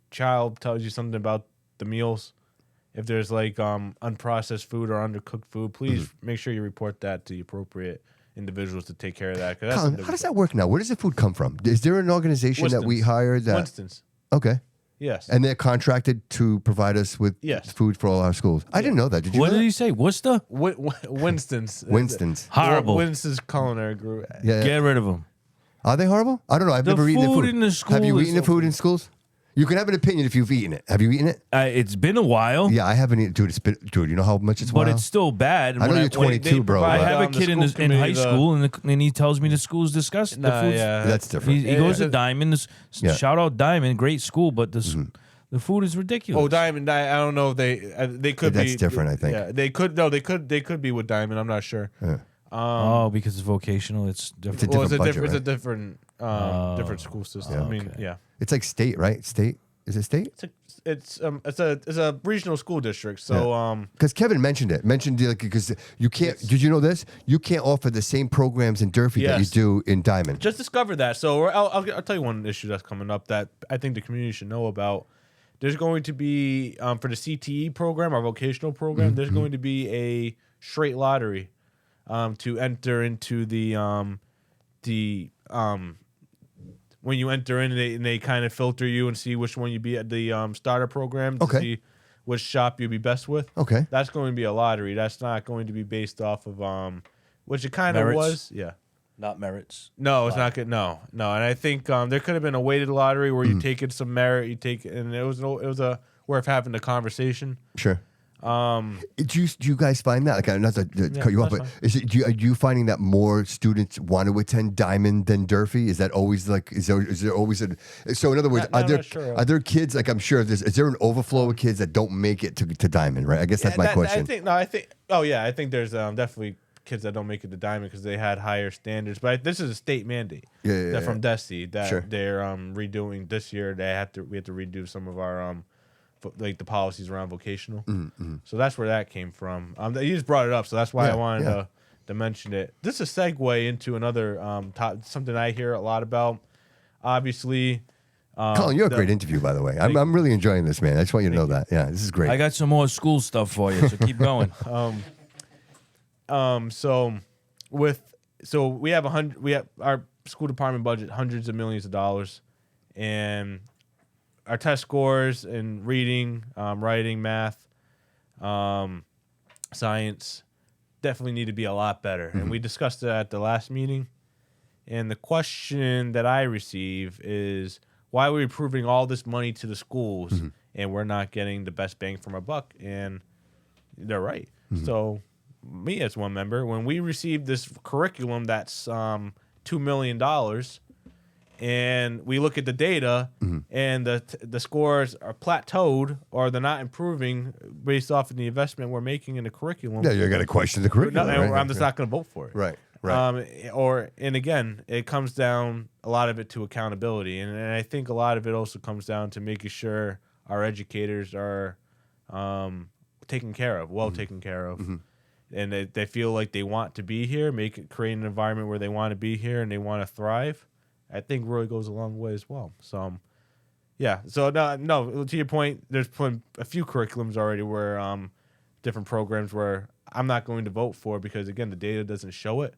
child tells you something about the meals, if there's like unprocessed food or undercooked food, please make sure you report that to the appropriate individuals to take care of that. Colin, how does that work now? Where does the food come from? Is there an organization that we hired? Winston's. Okay. Yes. And they're contracted to provide us with food for all our schools. I didn't know that. Did you? What know did that? he say? Worcester? Winston's. Winston's. Horrible. Winston's Culinary Group. Yeah. Get rid of them. Are they horrible? I don't know. I've never eaten the food. In the school have you eaten the food in schools? You can have an opinion if you've eaten it. Have you eaten it? It's been a while. Yeah, I haven't eaten. Dude, you know how much it's. But wild? it's still bad. I know you're 22, bro. I but- have a kid in high school, and he tells me the school's disgusting. The food's, That's different. he goes to Diamond. Yeah. Shout out Diamond, great school, but the food is ridiculous. Oh, Diamond. I don't know if they could be. That's different, I think. Yeah, they could. No, they could be with Diamond. I'm not sure. Yeah. Because it's vocational, it's different. It's a different budget, It's a right? different school system. I mean, yeah. It's like state, right? State. Is it state? It's a regional school district. So because Kevin mentioned like, because you can't. Did you know this? You can't offer the same programs in Durfee that you do in Diamond. just discovered that. So I'll tell you one issue that's coming up that I think the community should know about. There's going to be for the CTE program, our vocational program. There's going to be a straight lottery to enter into the when you enter in, they kind of filter you and see which one you'd be at the starter program to see which shop you'd be best with. Okay. That's going to be a lottery. That's not going to be based off of which it kind of was. Yeah. Not merits. No, it's not good. No. And I think there could have been a weighted lottery where you take in some merit, and it was worth having the conversation. Sure. Do you guys find that, like, not to cut you off, but are you finding that more students want to attend Diamond than Durfee? Is that always like, is there always so in other words, are there kids, like, I'm sure is there an overflow of kids that don't make it to Diamond, right? I guess that's my question. I think there's definitely kids that don't make it to Diamond because they had higher standards, but this is a state mandate from DESE that they're redoing this year. We have to redo some of our like the policies around vocational. So that's where that came from. You just brought it up, so that's why I wanted to mention it. This is a segue into another something I hear a lot about. Obviously, Colin, you're a great interview, by the way. I'm really enjoying this, man. I just want you to know that. Yeah, this is great. I got some more school stuff for you, so keep going. So we have our school department budget hundreds of millions of dollars, and our test scores in reading, writing, math, science definitely need to be a lot better. And we discussed it at the last meeting. And the question that I receive is, why are we approving all this money to the schools and we're not getting the best bang for our buck? And they're right. So me as one member, when we received this curriculum that's $2 million, and we look at the data, and the scores are plateaued or they're not improving based off of the investment we're making in the curriculum. Yeah, you're going to question the curriculum. No, I'm just not going to vote for it. Right. And again, it comes down a lot of it to accountability, and I think a lot of it also comes down to making sure our educators are taken care of, taken care of. And they feel like they want to be here, create an environment where they want to be here and they want to thrive. I think really goes a long way as well. So, yeah. So no. To your point, there's a few curriculums already where different programs where I'm not going to vote for because, again, the data doesn't show it.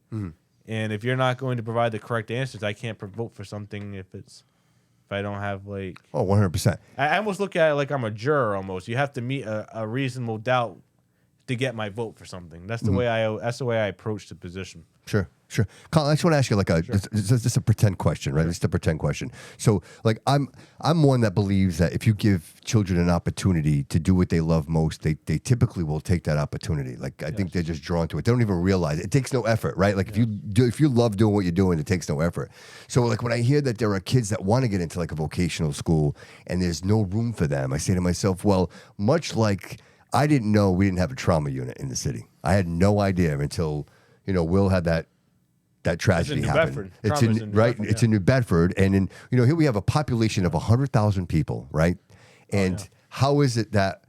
And if you're not going to provide the correct answers, I can't vote for something if I don't have like. Oh, 100%. I almost look at it like I'm a juror. Almost, you have to meet a reasonable doubt to get my vote for something. That's the way I approach the position. Sure. Colin, I just want to ask you like just a pretend question, right? Just a pretend question. So like I'm one that believes that if you give children an opportunity to do what they love most, they typically will take that opportunity. Like I think they're just drawn to it. They don't even realize it takes no effort, right? Like if you love doing what you're doing, it takes no effort. So like when I hear that there are kids that want to get into like a vocational school and there's no room for them, I say to myself, well, much like I didn't know we didn't have a trauma unit in the city. I had no idea until, Will had that tragedy happen. It's in New Bedford, and in here we have a population of 100,000 people, right? And how is it that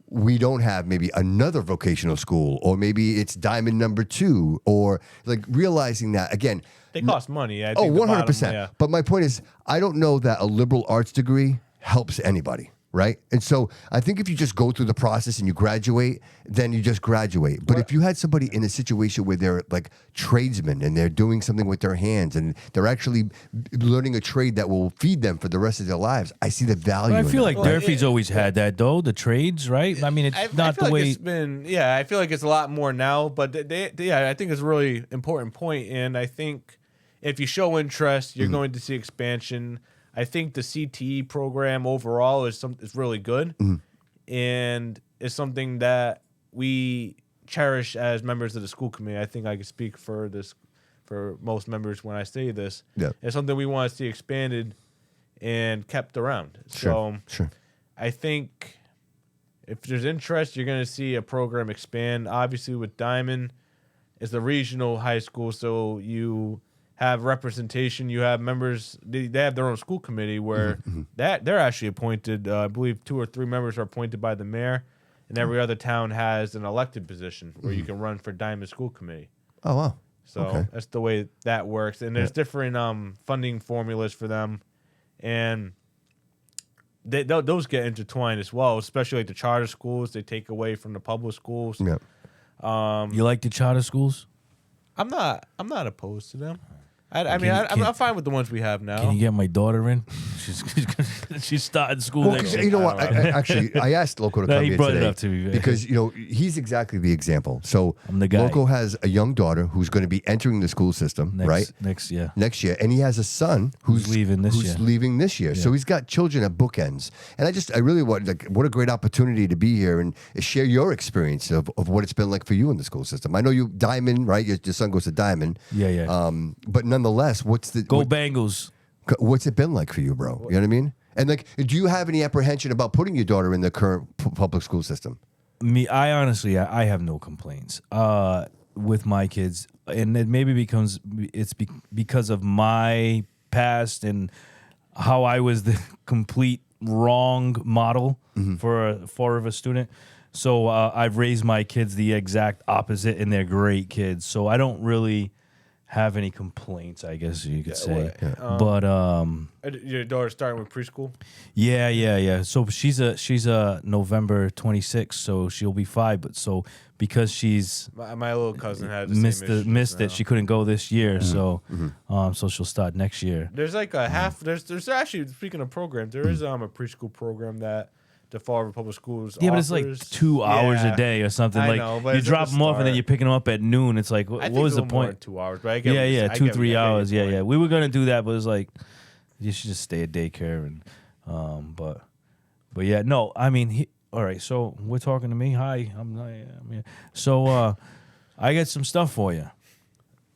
we don't have maybe another vocational school, or maybe it's Diamond number 2, or like realizing that again, they cost money. I oh, think 100%. But my point is, I don't know that a liberal arts degree helps anybody. Right. And so I think if you just go through the process and you graduate, then you just graduate. But if you had somebody in a situation where they're like tradesmen and they're doing something with their hands and they're actually learning a trade that will feed them for the rest of their lives, I see the value. I feel like Well, Durfee's always had that though, the trades, right? I mean, it's not the way. It's been, I feel like it's a lot more now. But I think it's a really important point. And I think if you show interest, you're going to see expansion. I think the CTE program overall is really good, and it's something that we cherish as members of the school committee. I think I can speak for most members when I say this. Yeah. It's something we want to see expanded and kept around. Sure. I think if there's interest, you're going to see a program expand. Obviously, with Diamond, it's a regional high school, so you have representation. You have members. They have their own school committee where they're actually appointed. I believe 2 or 3 members are appointed by the mayor, and every other town has an elected position where you can run for Diamond School Committee. Oh wow! So that's the way that works. And there's different funding formulas for them, and those get intertwined as well. Especially like the charter schools, they take away from the public schools. Yeah. You like the charter schools? I'm not opposed to them. I'm fine with the ones we have now. Can you get my daughter in? She's starting school next year. You know what? I asked Loco to come he here brought today it up to me, because he's exactly the example. So I'm the guy. Loco has a young daughter who's going to be entering the school system, right? Next year. And he has a son who's leaving this year. Leaving this year. So he's got children at bookends. And I really want, what a great opportunity to be here and share your experience of what it's been like for you in the school system. I know you Diamond, right? Your son goes to Diamond. Yeah. But nonetheless, Go Bengals. What's it been like for you, bro? You know what I mean? And do you have any apprehension about putting your daughter in the current public school system? I honestly, I have no complaints with my kids, and it maybe because of my past and how I was the complete wrong model for a student. So I've raised my kids the exact opposite, and they're great kids. So I don't really have any complaints, I guess you could say. But your daughter's starting with preschool? Yeah. So she's a November 26th, so she'll be 5. But so because she's my little cousin had missed it, she couldn't go this year. So so she'll start next year. There's like a half. There's actually, speaking of programs, there is a preschool program that the Fall River Public Schools but offers. it's like 2 hours a day or something. I like know, but you drop them off and then you're picking them up at noon. It's like, what was the point? 2 hours, but I get what you're saying. 2-3 hours. Yeah. We were gonna do that, but it was like you should just stay at daycare and but yeah, no. I mean, all right. So we're talking to me. Hi, I'm here. So I got some stuff for you.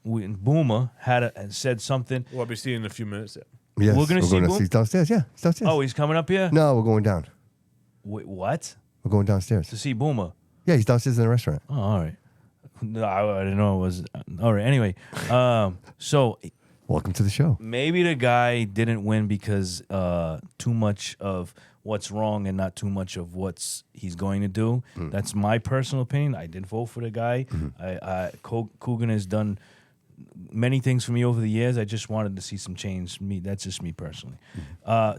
Boomer had said something. We'll be seeing in a few minutes. Yes, we're going to see he's downstairs. Yeah, he's downstairs. Oh, he's coming up here? No, we're going down. Wait, what? We're going downstairs To see Boomer? Yeah, he's downstairs in the restaurant. Oh, all right. No, I didn't know it was. All right. Anyway, so welcome to the show. Maybe the guy didn't win because too much of what's wrong and not too much of what's he's going to do. That's my personal opinion. I did vote for the guy. Coogan has done many things for me over the years. I just wanted to see some change. That's just me personally.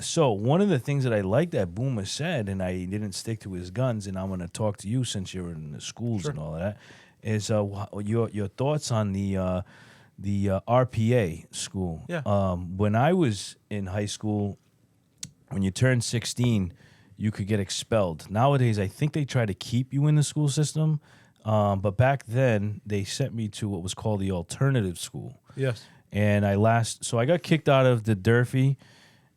So one of the things that I like that Boomer said, and I didn't stick to his guns, and I'm going to talk to you since you're in the schools and all of that, is your thoughts on the RPA school. Yeah. When I was in high school, when you turned 16, you could get expelled. Nowadays, I think they try to keep you in the school system. But back then, they sent me to what was called the alternative school. Yes. And I got kicked out of the Durfee,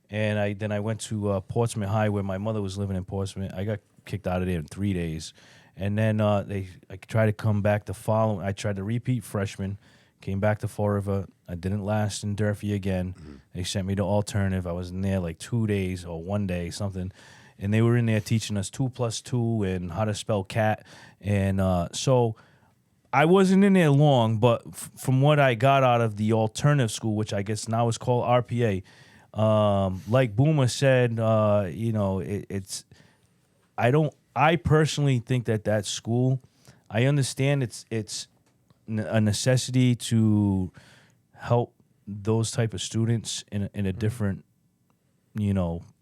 and then I went to Portsmouth High, where my mother was living in Portsmouth. I got kicked out of there in 3 days. And then I tried to come back I tried to repeat freshman, came back to Fall River. I didn't last in Durfee again. They sent me to alternative. I was in there like 2 days or 1 day, something. And they were in there teaching us 2 + 2 and how to spell cat. And so I wasn't in there long, but from what I got out of the alternative school, which I guess now is called RPA, like Boomer said, I personally think that school, I understand it's a necessity to help those type of students in a different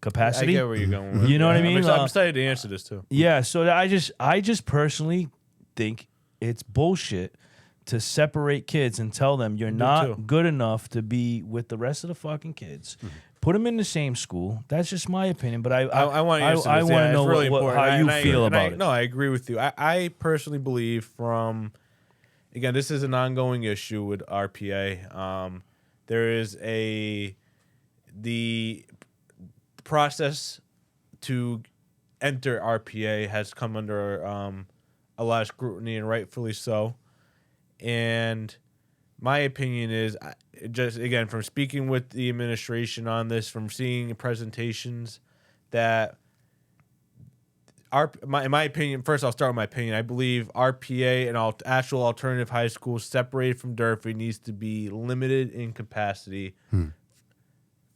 capacity. I get where you're going with. You know what I mean? I'm excited to answer this too. Yeah, so I just personally think it's bullshit to separate kids and tell them you're not good enough to be with the rest of the fucking kids. Put them in the same school. That's just my opinion, but I want to answer this. want to know really how you feel about it. No, I agree with you. I personally believe again, this is an ongoing issue with RPA. There is the process to enter RPA has come under a lot of scrutiny, and rightfully so. And my opinion is, just again, from speaking with the administration on this, from seeing presentations, that in my opinion, first I'll start with my opinion. I believe RPA and actual alternative high schools separated from Durfee needs to be limited in capacity,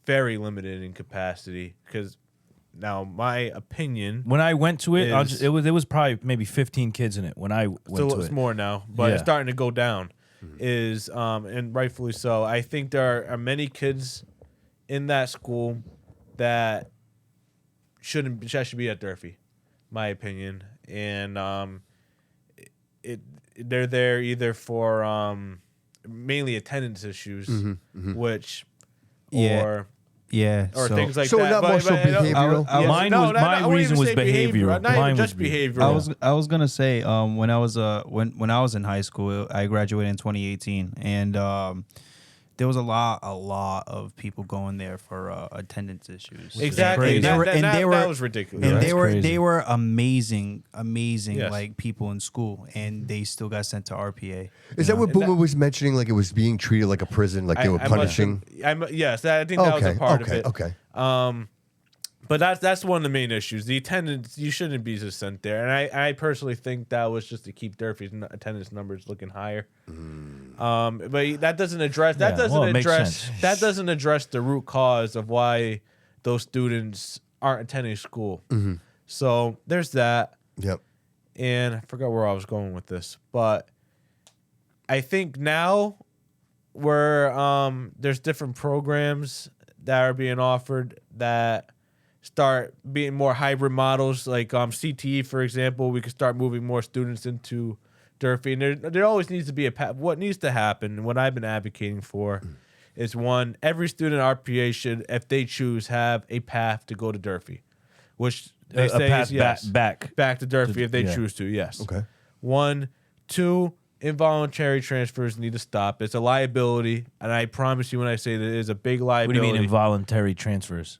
very limited in capacity. Because now my opinion, when I went to it, it was probably maybe 15 kids in it when I went to it. It's more now, but it's starting to go down. And rightfully so. I think there are many kids in that school that should be at Durfee, my opinion. And they're there either for mainly attendance issues, which or things like that. So not more so behavioral. My reason was behavioral. Not even just behavioral. I was gonna say when I was in high school, I graduated in 2018, and there was a lot of people going there for attendance issues. Exactly, that was ridiculous. And they were amazing, like people in school, and they still got sent to RPA. Is that what Boomer was mentioning? Like it was being treated like a prison, like they were punishing. Yes, I think that was a part of it. Okay. But that's one of the main issues. The attendance, you shouldn't be just sent there. And I personally think that was just to keep Durfee's attendance numbers looking higher. But that doesn't address that doesn't address the root cause of why those students aren't attending school. So there's that. Yep. And I forgot where I was going with this, but I think now there's different programs that are being offered that start being more hybrid models, like CTE, for example. We could start moving more students into Durfee, and there always needs to be what needs to happen. What I've been advocating for is every student at RPA should, if they choose, have a path to go to Durfee, which they say path is yes, back to Durfee if they choose to. Yes. Okay. 1, 2. Involuntary transfers need to stop. It's a liability, and I promise you when I say that it is a big liability. What do you mean involuntary transfers?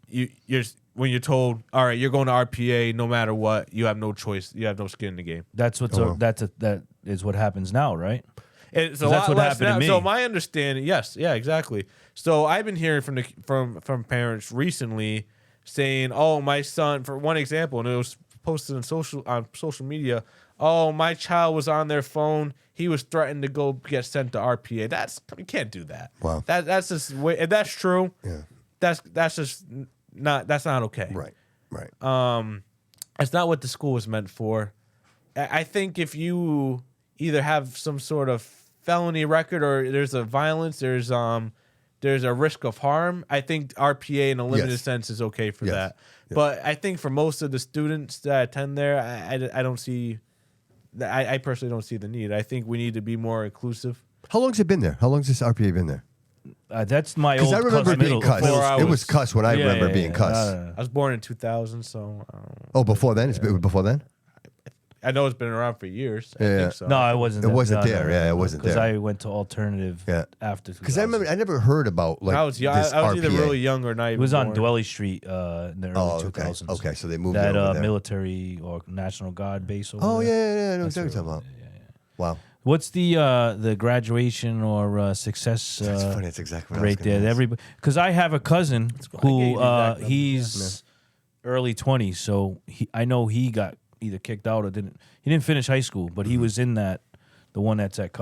When you're told, all right, you're going to RPA, no matter what, you have no choice. You have no skin in the game. That's that is what happens now, right? It's a lot less now. So my understanding, exactly. So I've been hearing from parents recently saying, "Oh, my son," for one example, and it was posted on social media. "Oh, my child was on their phone. He was threatened to go get sent to RPA." You can't do that. Wow. That's just if that's true. Yeah. That's not okay. Right. It's not what the school was meant for. I think if you either have some sort of felony record or there's a violence, there's a risk of harm, I think RPA in a limited sense is okay for that. But I think for most of the students that attend there, I don't see. I personally don't see the need. I think we need to be more inclusive. How long's it been there? How long's this RPA been there? That's my old. Because I remember it being cussed. It was cussed when I remember being cussed. I was born in 2000, so. Oh, before then? It's been before then? I know it's been around for years. I Yeah. think so. No, it wasn't. It wasn't there. Yeah, it wasn't there. Because I went to alternative after. Because I remember, I never heard about like I was young. this I was either RPA. really young or not It even was on born. Dwelly Street in the early 2000s. Okay, so they moved that it over there. military or National Guard base over Oh, there. yeah, I know That's exactly what you're where- talking about. Wow. What's the graduation or success That's funny. That's exactly what I was right gonna there? ask. Everybody, because I have a cousin I who gave you the exact number. he's early 20s, so I know he got either kicked out or didn't. He didn't finish high school, but he was in the one that's at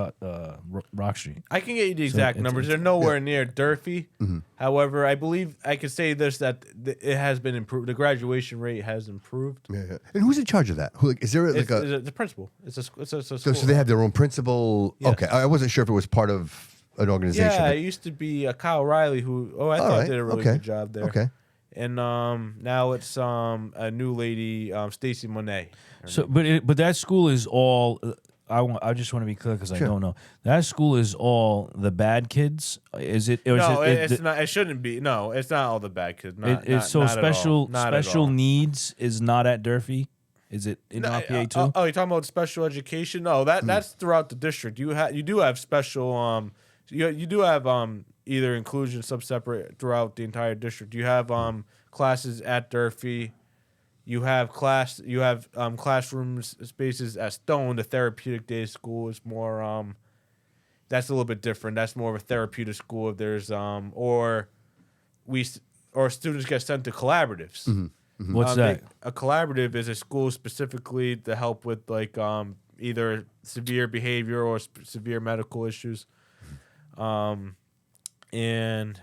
Rock Street. I can get you the exact numbers. They're nowhere near Durfee. However, I believe I could say this that it has been improved. The graduation rate has improved. Yeah. And who's in charge of that? Who, like, is there like It's the principal. It's a so school. they have their own principal? Yes. Okay, I wasn't sure if it was part of an organization. Yeah, but- it used to be Kyle Riley, who I All thought right, did a really okay, good job there. Okay. And now it's a new lady, Stacy Monet. So, but that school is all. I just want to be clear because I don't know. That school is all the bad kids. Is it? Or No, is it's not. It shouldn't be. No, it's not all the bad kids. So not special at all. Not at special all. needs is not at Durfee. Is it in RPA too? Oh, you're talking about special education? No, that's throughout the district. You do have special you do have either inclusion sub-separate throughout the entire district. You have classes at Durfee. You have classrooms spaces at Stone. The therapeutic day school is more that's a little bit different. That's more of a therapeutic school. If there's or students get sent to collaboratives. What's that? A collaborative is a school specifically to help with like either severe behavior or severe medical issues, and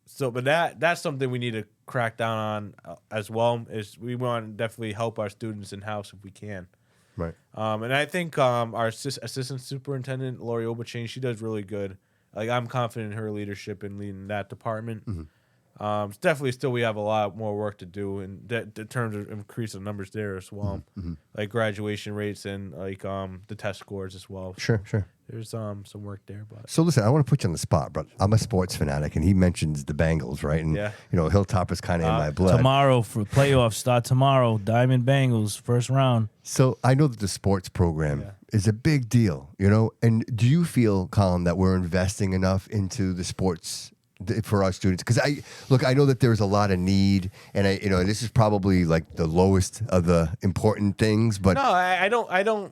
so. But that's something we need to crack down on as well. Is we want to definitely help our students in house if we can. Right. And I think our assistant superintendent Lori Obachain, she does really good. Like I'm confident in her leadership in leading that department. It's definitely still we have a lot more work to do in terms of increase the numbers there as well, like graduation rates and like the test scores as well. Sure. There's some work there, but So listen, I want to put you on the spot, but I'm a sports fanatic, and he mentions the Bengals, right? And Yeah. Hilltop is kind of in my blood. Tomorrow for playoffs start tomorrow. Diamond Bengals first round. So I know that the sports program is a big deal, And do you feel, Colin, that we're investing enough into the sports for our students? Because I know that there's a lot of need, and this is probably like the lowest of the important things. But no, I don't.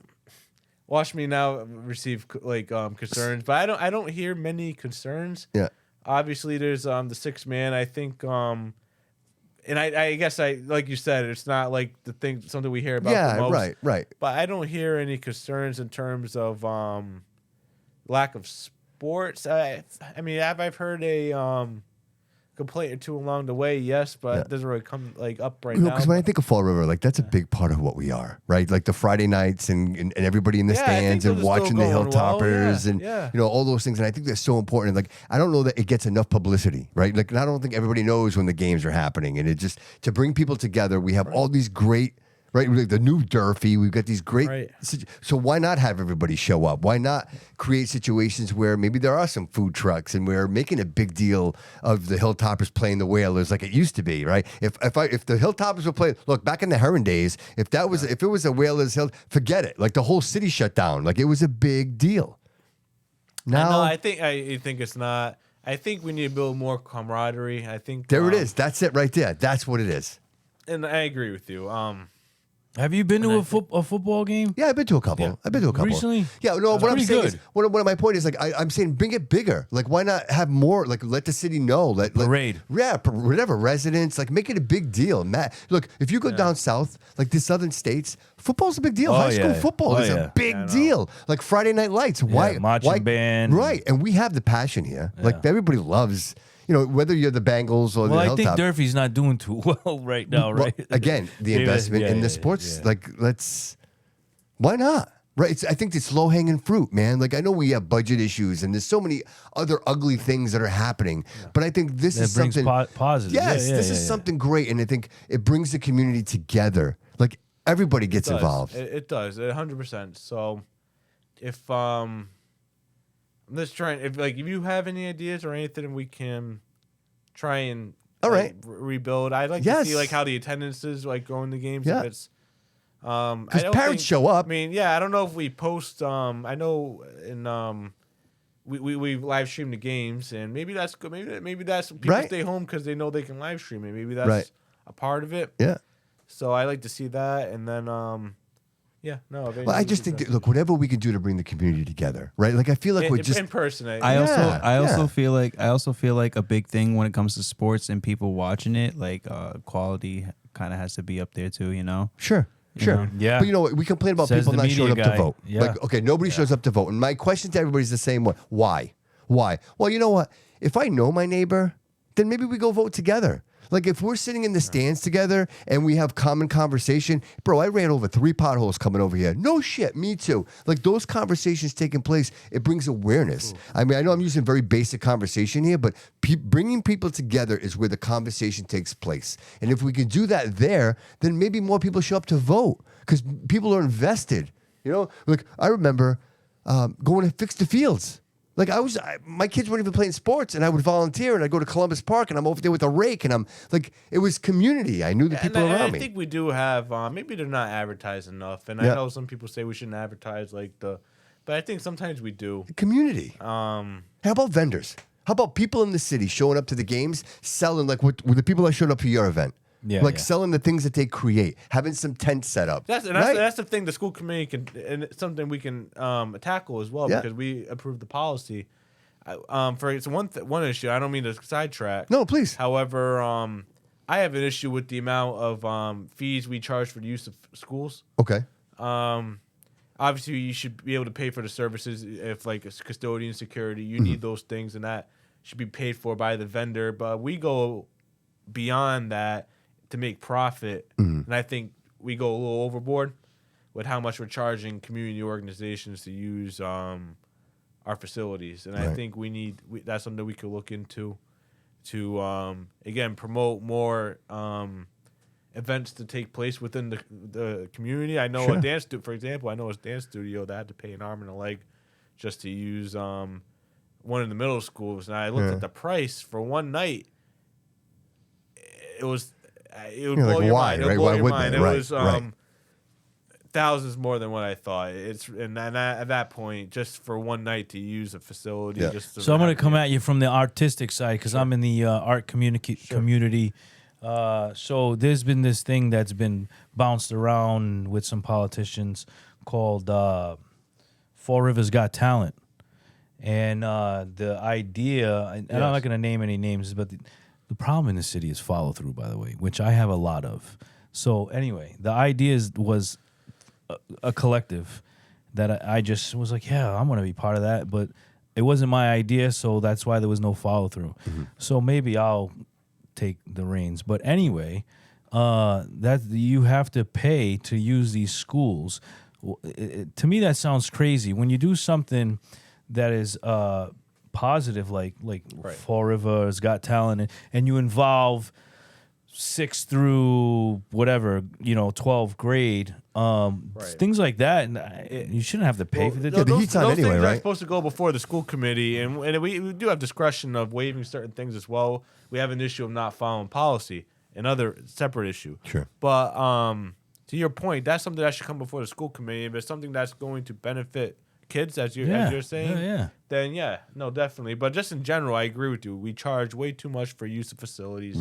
Watch me now receive like concerns, but I don't hear many concerns. Yeah. Obviously, there's the sixth man. I think and I guess like you said, it's not like something we hear about. the most, right. But I don't hear any concerns in terms of lack of sports. I mean, I've heard a complaint or two along the way, yes, but it doesn't really come like up right now. Because when I think of Fall River, like that's a big part of what we are, right? Like the Friday nights and everybody in the stands and those are watching still the going well, Hilltoppers yeah. and all those things. And I think they're so important. Like I don't know that it gets enough publicity, right? Like I don't think everybody knows when the games are happening, and it just to bring people together. We have all these great. Right, like the new Durfee, we've got these great. So why not have everybody show up? Why not create situations where maybe there are some food trucks and we're making a big deal of the Hilltoppers playing the Whalers like it used to be, right? If the Hilltoppers were playing, look back in the Heron days, if it was a Whalers Hill, forget it. Like the whole city shut down. Like it was a big deal. Now I think it's not. I think we need to build more camaraderie. I think there it is. That's it right there. That's what it is. And I agree with you. Have you been to a football game? Yeah, I've been to a couple. Yeah. I've been to a couple. Recently? Yeah, no, what I'm pretty saying good. is, one of my point is, like, I'm saying bring it bigger. Like, why not have more? Like, let the city know. Parade. Whatever, residents. Like, make it a big deal. Look, if you go down south, like the southern states, football's a big deal. Oh, High school yeah. football Oh, is yeah. a big deal. Like Friday Night Lights. Why? marching band. Right, and we have the passion here. Like, everybody loves, whether you're the Bengals or Well, the I Hilltop. think Durfee's not doing too well right now, right? Again, the investment in the sports, like, why not? Right. I think it's low hanging fruit, man. Like I know we have budget issues and there's so many other ugly things that are happening, but I think this is brings something positive. Yes, this is something great, and I think it brings the community together. Like everybody gets involved. It does 100%. So if I'm just trying, if you have any ideas or anything, we can try and all right rebuild. I'd like to see how the attendance is going to games. Yeah. If it's because parents show up. I mean, yeah, I don't know if we post. I know in we live stream the games, and maybe that's good. Maybe that's people stay home because they know they can live stream it. Maybe that's a part of it. Yeah. So I like to see that, and then Well, I just think look, whatever we can do to bring the community together, right? Like I feel like we're just in person. I also feel like a big thing when it comes to sports and people watching it, like quality kind of has to be up there too, you know. Sure. Yeah. But you know what? We complain about Says people the not showing up media to guy. vote. Yeah. Like, okay, nobody shows up to vote. And my question to everybody is the same one. Why? Well, you know what? If I know my neighbor, then maybe we go vote together. Like if we're sitting in the stands together and we have common conversation, bro, I ran over 3 potholes coming over here. No shit, me too. Like those conversations taking place, it brings awareness. Ooh. I mean, I know I'm using very basic conversation here, but bringing people together is where the conversation takes place. And if we can do that there, then maybe more people show up to vote because people are invested. You know, like I remember going to fix the fields. Like my kids weren't even playing sports, and I would volunteer, and I'd go to Columbus Park, and I'm over there with a rake, and I'm like, it was community. I knew the people around me. I think we do have. Maybe they're not advertised enough, and I know some people say we shouldn't advertise but I think sometimes we do. Community. How about vendors? How about people in the city showing up to the games, selling like what the people that showed up for your event? Yeah, selling the things that they create, having some tents set up. That's the thing the school committee can, and it's something we can tackle as well because we approved the policy. It's one issue. I don't mean to sidetrack. No, please. However, I have an issue with the amount of fees we charge for the use of schools. Okay. Obviously, you should be able to pay for the services if like it's custodian, security. You need those things, and that should be paid for by the vendor. But we go beyond that to make profit, and I think we go a little overboard with how much we're charging community organizations to use our facilities, and I think that's something we could look into to again promote more events to take place within the community. I know for example, I know a dance studio that had to pay an arm and a leg just to use one of the middle schools, and I looked at the price for one night. It would blow your mind. It would blow your mind. It was thousands more than what I thought. And at that point, just for one night to use a facility. Yeah. So I'm going to come at you from the artistic side because I'm in the art community. So there's been this thing that's been bounced around with some politicians called Fall Rivers Got Talent. And the idea, and I'm not going to name any names, but the problem in the city is follow through, by the way, which I have a lot of. So anyway, the idea was a collective that I just was like, yeah, I'm going to be part of that. But it wasn't my idea, so that's why there was no follow through. So maybe I'll take the reins. But anyway, that you have to pay to use these schools. To me, that sounds crazy. When you do something that is positive, like Fall Rivers Got Talent, and you involve 6th through whatever 12th grade, things like that, and you shouldn't have to pay for that. Those things are supposed to go before the school committee, and we do have discretion of waiving certain things as well. We have an issue of not following policy, another separate issue. Sure, but to your point, that's something that should come before the school committee. If it's something that's going to benefit kids, as you're saying, then no, definitely. But just in general, I agree with you. We charge way too much for use of facilities,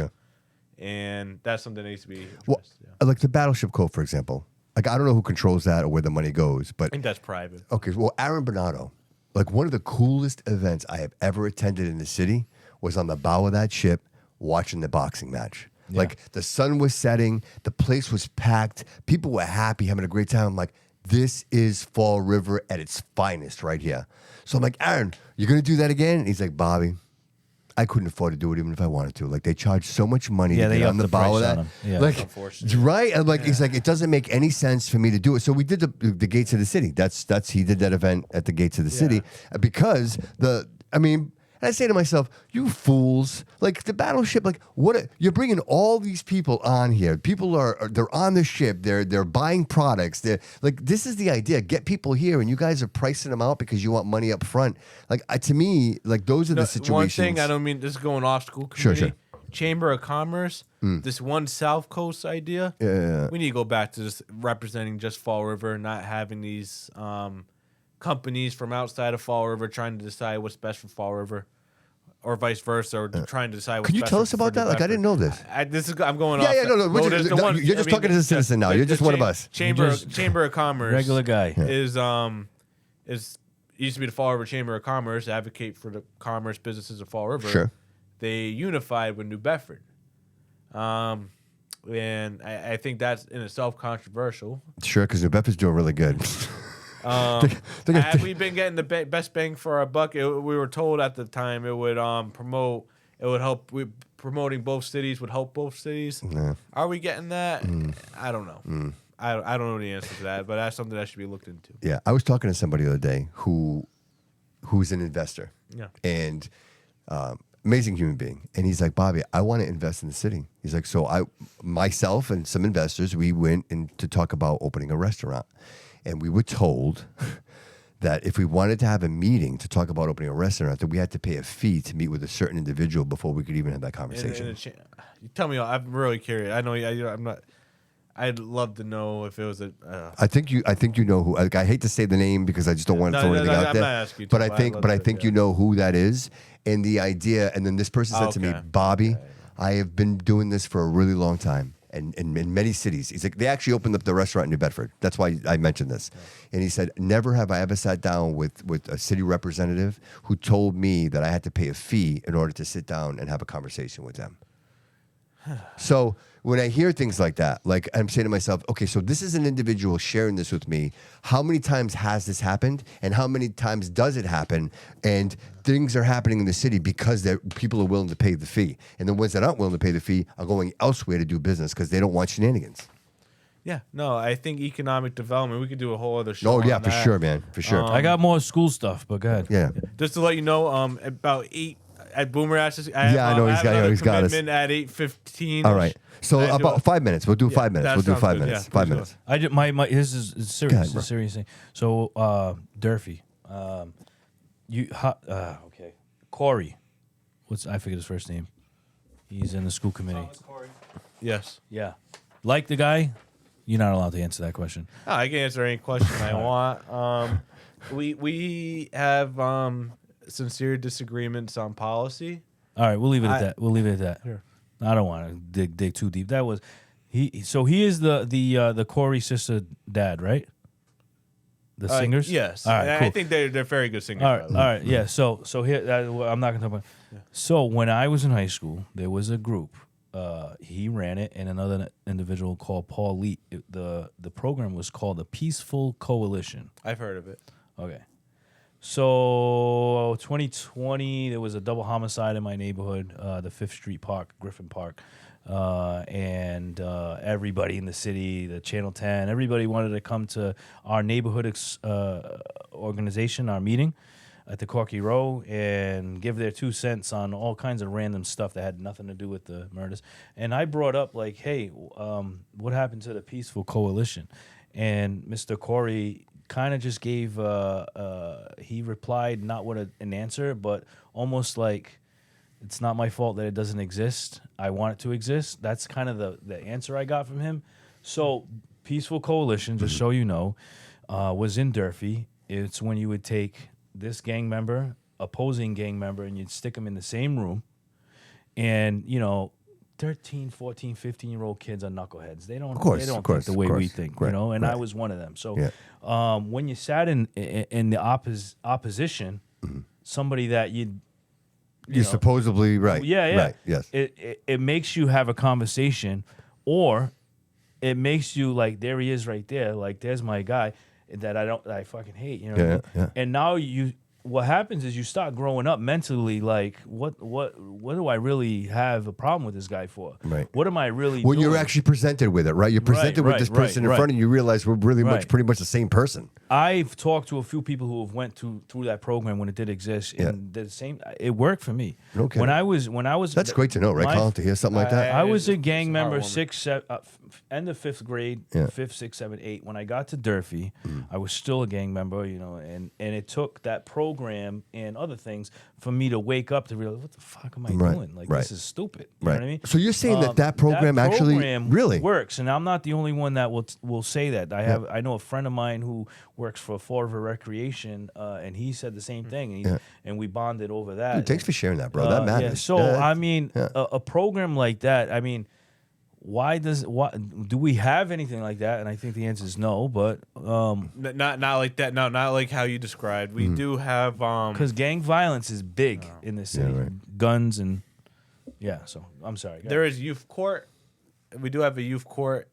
and that's something that needs to be addressed. Like the Battleship Cove, for example. Like I don't know who controls that or where the money goes, but I think that's private. Okay, well, Aaron Bernardo, like one of the coolest events I have ever attended in the city was on the bow of that ship watching the boxing match. Yeah. Like the sun was setting, the place was packed, people were happy, having a great time. I'm like, this is Fall River at its finest right here. So I'm like, Aaron, you're going to do that again? And he's like, Bobby, I couldn't afford to do it even if I wanted to. Like they charge so much money Yeah, to they get upped on the the bow of price that. on 'em. Yeah. Like, Unfortunately. right? And like it's like it doesn't make any sense for me to do it. So we did the gates of the city. That's he did that event at the gates of the city because and I say to myself, you fools, like the battleship, like you're bringing all these people on here. People they're on the ship. They're buying products. They're like, this is the idea. Get people here, and you guys are pricing them out because you want money up front. Like to me, like those are the situations. One thing, I don't mean this is going off school committee. Sure. Chamber of Commerce, this one South Coast idea. Yeah. We need to go back to just representing just Fall River, not having these companies from outside of Fall River trying to decide what's best for Fall River, or vice versa, or trying to decide what's Can you best tell for- us about for New that? Like I didn't know this. Bedford. I'm going off. Yeah, no. Well, there's the one- You're just I mean, talking to the citizen now. You're just one of us. Chamber just- Chamber of Commerce, Regular guy. is used to be the Fall River Chamber of Commerce, advocate for the commerce businesses of Fall River. Sure. They unified with New Bedford. And I think that's in itself controversial. Sure, because New Bedford's doing really good. Had we been getting the best bang for our buck, we were told at the time it would help. Promoting both cities would help both cities. Yeah. Are we getting that? I don't know. I don't know the answer to that, but that's something that should be looked into. Yeah, I was talking to somebody the other day who's an investor. Yeah. And amazing human being. And he's like, Bobby, I want to invest in the city. He's like, so myself and some investors, we went in to talk about opening a restaurant. And we were told that if we wanted to have a meeting to talk about opening a restaurant, that we had to pay a fee to meet with a certain individual before we could even have that conversation. You tell me, I'm really curious. I know I'm not. I'd love to know if it was a. I think you know who. Like, I hate to say the name because I just don't want to throw anything out I'm there. not asking you but to, I but think, I'd but I love think to, you know who that is, and the idea. And then this person said to me, Bobby, I have been doing this for a really long time. And in many cities, he's like, they actually opened up the restaurant in New Bedford. That's why I mentioned this. And he said, never have I ever sat down with a city representative who told me that I had to pay a fee in order to sit down and have a conversation with them. So when I hear things like that, like I'm saying to myself, okay, so this is an individual sharing this with me. How many times has this happened? And how many times does it happen? And things are happening in the city because people are willing to pay the fee. And the ones that aren't willing to pay the fee are going elsewhere to do business because they don't want shenanigans. Yeah, no, I think economic development, we could do a whole other show. Oh, yeah, on for that. sure, man. For sure. I got more school stuff, but go ahead. Yeah. Just to let you know, about 8 at Boomer Ashes. Yeah, I know, he's got us. Commitment at 8:15. All right. So about 5 minutes. We'll do 5 minutes. that We'll do sounds 5 good. minutes. Yeah, 5 please minutes. I just, my this is serious. Go ahead, It's bro. a serious thing. So Durfee, okay, Corey, I forget his first name. He's in the school committee. Yes. Yeah, like the guy. You're not allowed to answer that question. Oh, I can answer any question I want. We have sincere disagreements on policy. All right, we'll leave it at that. We'll leave it at that. Sure. I don't want to dig too deep. That was he. So he is the Corey sister dad, right? The singers. Yes. All right. And Cool. I think they're very good singers. All by right. the All way. right. Yeah. So here I'm not gonna talk about. So when I was in high school, there was a group. He ran it, and another individual called Paul Lee. The program was called the Peaceful Coalition. I've heard of it. Okay. So 2020, there was a double homicide in my neighborhood, the 5th Street Park, Griffin Park. And everybody in the city, the Channel 10, everybody wanted to come to our neighborhood organization, our meeting at the Corky Row, and give their 2 cents on all kinds of random stuff that had nothing to do with the murders. And I brought up, like, hey, what happened to the Peaceful Coalition? And Mr. Corey kind of just gave, he replied not with an answer, but almost like, it's not my fault that it doesn't exist. I want it to exist. That's kind of the answer I got from him. So Peaceful Coalition, just so you know, was in Durfee. It's when you would take this gang member, opposing gang member, and you'd stick them in the same room. And, 13, 14, 15-year-old kids are knuckleheads. They don't think the way we think, Right, and right. I was one of them. So Yeah. when you sat in the opposition, somebody that You're supposedly right. Yeah. Right. Yes. It makes you have a conversation, or it makes you like, there he is right there. Like, there's my guy that I fucking hate. You know what I mean? Yeah. And now you what happens is you start growing up mentally. Like, what do I really have a problem with this guy for? Right. What am I really? Well, doing? you're actually presented with it, right? You're presented with this person in front of you. You realize we're really pretty much the same person. I've talked to a few people who have went through that program when it did exist, and the same. It worked for me. Okay. When I was. That's great to know, right, Colin? To hear something like that. I was a gang member end of 5th grade, Yeah. 5th, 6th, 7th, 8. When I got to Durfee, I was still a gang member, you know, and it took that program and other things for me to wake up to realize, what the fuck am I doing? Like, this is stupid. You know what I mean? So you're saying that program actually really works, and I'm not the only one that will say that. I know a friend of mine who works for Fall River Recreation, and he said the same thing, and we bonded over that. Dude, thanks for sharing that, bro. That matters. Yeah. So I mean, a program like that, I mean. Why do we have anything like that? And I think the answer is no. But not like that. No, not like how you described. We do have because gang violence is big in this city, guns and So I'm sorry. There is youth court. We do have a youth court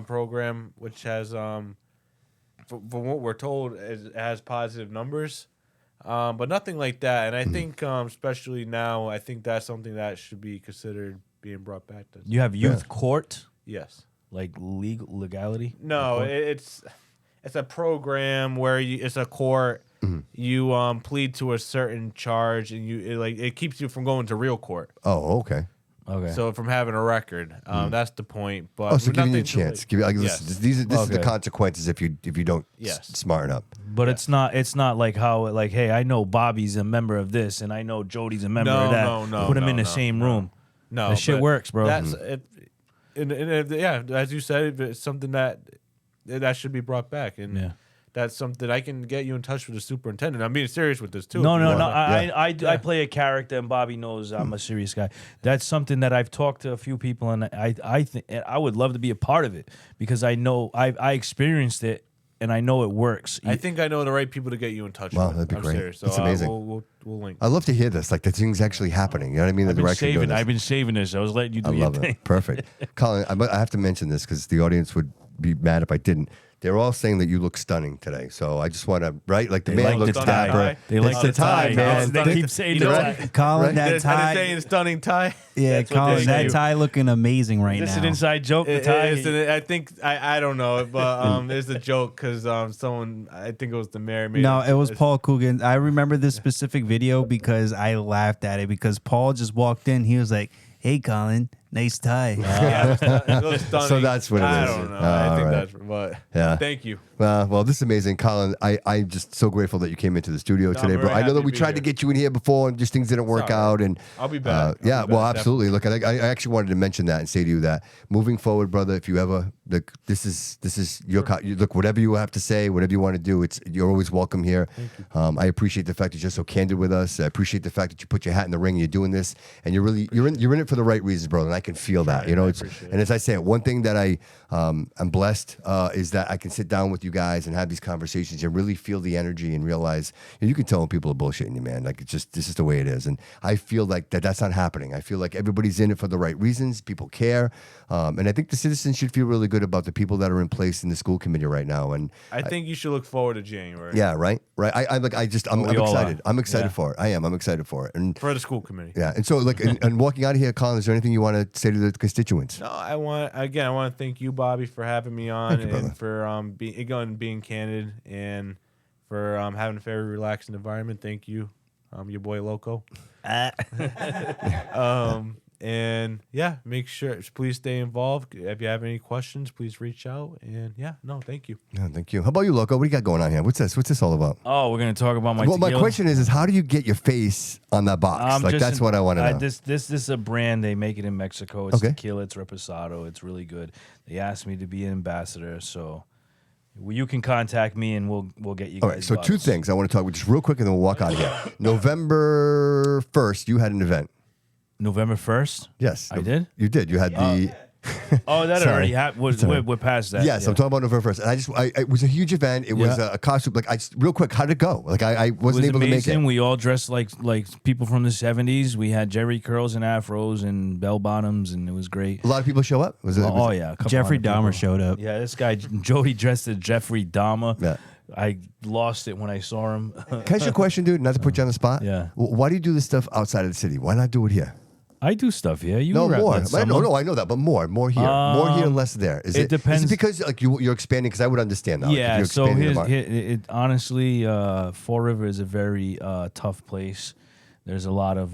program, which has from what we're told, it has positive numbers, but nothing like that. And I think, especially now, I think that's something that should be considered being brought back. You have youth court? Yes. Like legality? No, it's a program where it's a court. You plead to a certain charge, and it keeps you from going to real court. Oh, okay. Okay. So from having a record, that's the point. But so giving you a chance. This is the consequences if you don't smarten up. But it's not like how hey, I know Bobby's a member of this, and I know Jody's a member of that. No. Put them in the same room. No, that shit works, bro. That's it. As you said, it's something that should be brought back, and that's something I can get you in touch with the superintendent. I'm being serious with this too. No. I play a character, and Bobby knows I'm a serious guy. That's something that I've talked to a few people, and I think I would love to be a part of it because I know I experienced it. And I know it works. I think I know the right people to get you in touch with. Wow, that'd be great. Serious. So, that's amazing. We'll link. I love to hear this. Like the thing's actually happening. You know what I mean? I've been saving this. I was letting you do your thing. Perfect. Colin, I have to mention this because the audience would be mad if I didn't. They're all saying that you look stunning today. So I just want to, like the man looks dapper. They like the tie, man. They keep saying the tie. Colin, that tie. Saying stunning tie. Yeah, Colin, that tie looking amazing right now. This is an inside joke. The tie. I think I don't know, but there's a joke because someone, I think it was the mayor. No, it was Paul Coogan. I remember this specific video because I laughed at it because Paul just walked in. He was like, "Hey, Colin, nice tie." It was stunning. So that's what it is. I don't know. I think that's, but thank you. Well, this is amazing, Colin. I'm just so grateful that you came into the studio today, bro. I know that we tried to get you in here before, and just things didn't work out. And I'll be back. Absolutely. Look, I actually wanted to mention that and say to you that moving forward, brother, if you ever this is your look, whatever you have to say, whatever you want to do, you're always welcome here. I appreciate the fact that you're so candid with us. I appreciate the fact that you put your hat in the ring and you're doing this, and you're in it for the right reasons, brother. And I can feel that. You know, and as I say, one thing that I'm blessed is that I can sit down with you guys and have these conversations and really feel the energy and realize you can tell when people are bullshitting you, man. Like this is the way it is, and I feel like that's not happening. I feel like everybody's in it for the right reasons. People care, and I think the citizens should feel really good about the people that are in place in the school committee right now. And I think you should look forward to January. Yeah, right. I'm excited. I'm excited for it. I'm excited for it, and for the school committee. Yeah, and so and walking out of here, Colin, is there anything you want to say to the constituents? No, I want to thank you, Bobby, for having me on, and for being candid, and for having a very relaxing environment. Thank you, your boy Loco. And make sure, please stay involved. If you have any questions, please reach out. And thank you. Yeah, thank you. How about you, Loco? What do you got going on here? What's this all about? Oh, we're gonna talk about my. Well, my question is how do you get your face on that box? That's what I want to know. This is a brand. They make it in Mexico. It's tequila. It's reposado. It's really good. They asked me to be an ambassador, so you can contact me and we'll get you guys. All right. So two things I want to talk about just real quick, and then we'll walk out of here. November 1st, you had an event. November 1st? Yes. I did? You did. You had the... that already happened. We're past that. Yes, I'm talking about November 1st. And it was a huge event. It was a costume. Real quick, how did it go? I wasn't able to make it. We all dressed like people from the 70s. We had Jerry curls and afros and bell bottoms, and it was great. A lot of people show up? Yeah. Jeffrey Dahmer showed up. Yeah, this guy, Jody, dressed as Jeffrey Dahmer. Yeah. I lost it when I saw him. Can I ask you a question, dude? Not to put you on the spot. Yeah. Why do you do this stuff outside of the city? Why not do it here? I do stuff here. You No, rep more. that summer. No, I know that, but more here. More here, less there. Is it depends. Is it because like you're expanding? Because I would understand that. Yeah. Like, if you're So expanding the market. honestly, Fall River is a very tough place. There's a lot of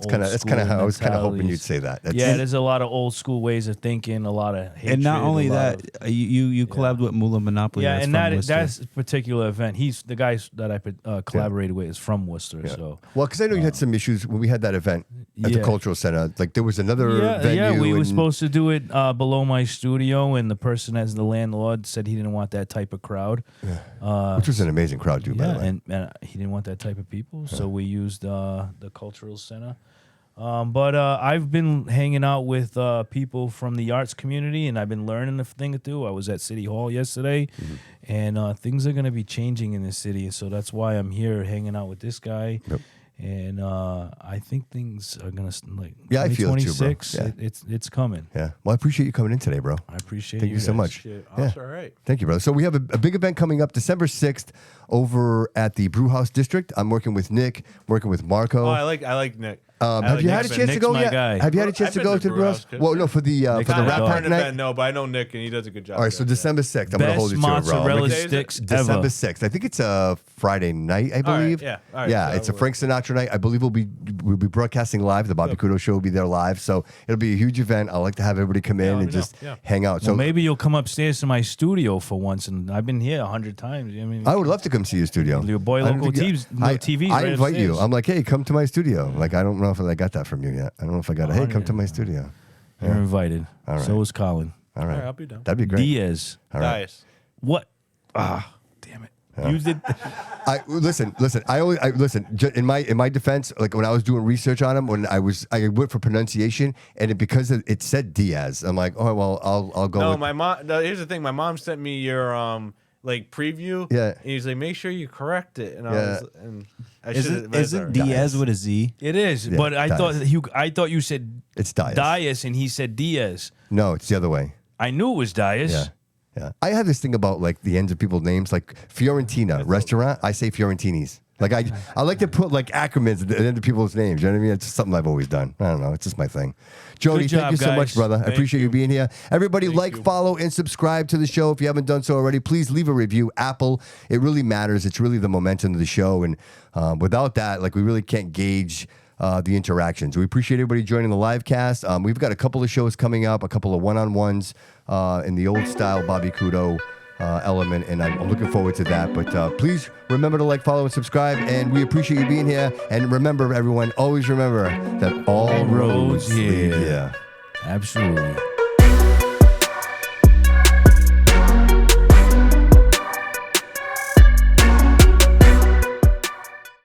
That's kind of how I was kind of hoping you'd say that. Yeah, there's a lot of old school ways of thinking, a lot of hatred. And not only a lot that, of- you collabed with Mula Monopoly. yeah, that's and from Worcester. that's a particular event. He's the guy that I collaborated with is from Worcester. Yeah. So Well, because I know you had some issues when we had that event at the Yeah. Cultural Center. Like there was another venue. yeah, we were and- supposed to do it below my studio, and the person as the landlord said he didn't want that type of crowd. which was an amazing crowd, too, by the way. and he didn't want that type of people, so we used the cultural center. But I've been hanging out with people from the arts community, and I've been learning a thing or two. I was at City Hall yesterday, and things are going to be changing in the city, so that's why I'm here hanging out with this guy. Yep. And I think things are gonna like. Yeah, I feel it too, bro. 2026, Yeah. it's coming. Yeah. Well, I appreciate you coming in today, bro. I appreciate Thank you so guys. much. Shit. Yeah. That's all right. Thank you, brother. So we have a big event coming up December 6th over at the Brew House District. I'm working with Nick, working with Marco. Oh, I like Nick. Have you had a Nick's chance to go my yet? guy. Have you had a I've chance to been go to to the Brew Brew House, House? Well, no, for the Nick's rap my pack dog. night. No, but I know Nick, and he does a good job. All right, so December 6th, I'm going to hold you to it, bro. mozzarella What day is it? sticks December ever. 6th. I think it's a Friday night, I All right, believe. yeah, all right, Yeah, so it's a we'll- Frank Sinatra night. I believe we'll be broadcasting live. The Bobby Couto show will be there live. So it'll be a huge event. I like to have everybody come in let and me just know. Yeah. hang out. So Well, maybe you'll come upstairs to my studio for once, and I've been here 100 times. I mean, I would love to come see your studio. Your boy I don't Local think- TV's I right invite you. upstairs. I'm like, hey, come to my studio. Like, I don't know if I got that from you yet. I don't know if I got it. Hey, come to my studio. You're invited. All right. So is Colin. All right. All right, I'll be down. That'd be great. Diaz. All right. Nice. What? Damn it. You did. Listen. In my defense, like when I was doing research on him, I went for pronunciation, and because it said Diaz, I'm like, oh well, I'll go. No, with, my mom. No, here's the thing. My mom sent me your like preview. Yeah. And he's like, make sure you correct it. And I Isn't Diaz with a Z? It is, Yeah, but I Diaz. thought you said It's Diaz. Diaz, and he said Diaz. No, it's the other way. I knew it was Diaz. Yeah. Yeah. I have this thing about like the ends of people's names, like Fiorentina restaurant. I say Fiorentinis. Like I like to put like acronyms at the end of people's names. You know what I mean? It's just something I've always done. I don't know. It's just my thing. Jody, Good job, thank you so much, guys. brother. I Thank appreciate you being here. Everybody, Thank you. follow, and subscribe to the show if you haven't done so already. Please leave a review. Apple, it really matters. It's really the momentum of the show, and without that, like we really can't gauge the interactions. We appreciate everybody joining the live cast. We've got a couple of shows coming up, a couple of one-on-ones in the old style Bobby Couto element, and I'm looking forward to that. But please remember to like, follow, and subscribe, and we appreciate you being here. And remember, everyone, always remember that all roads lead here. Absolutely.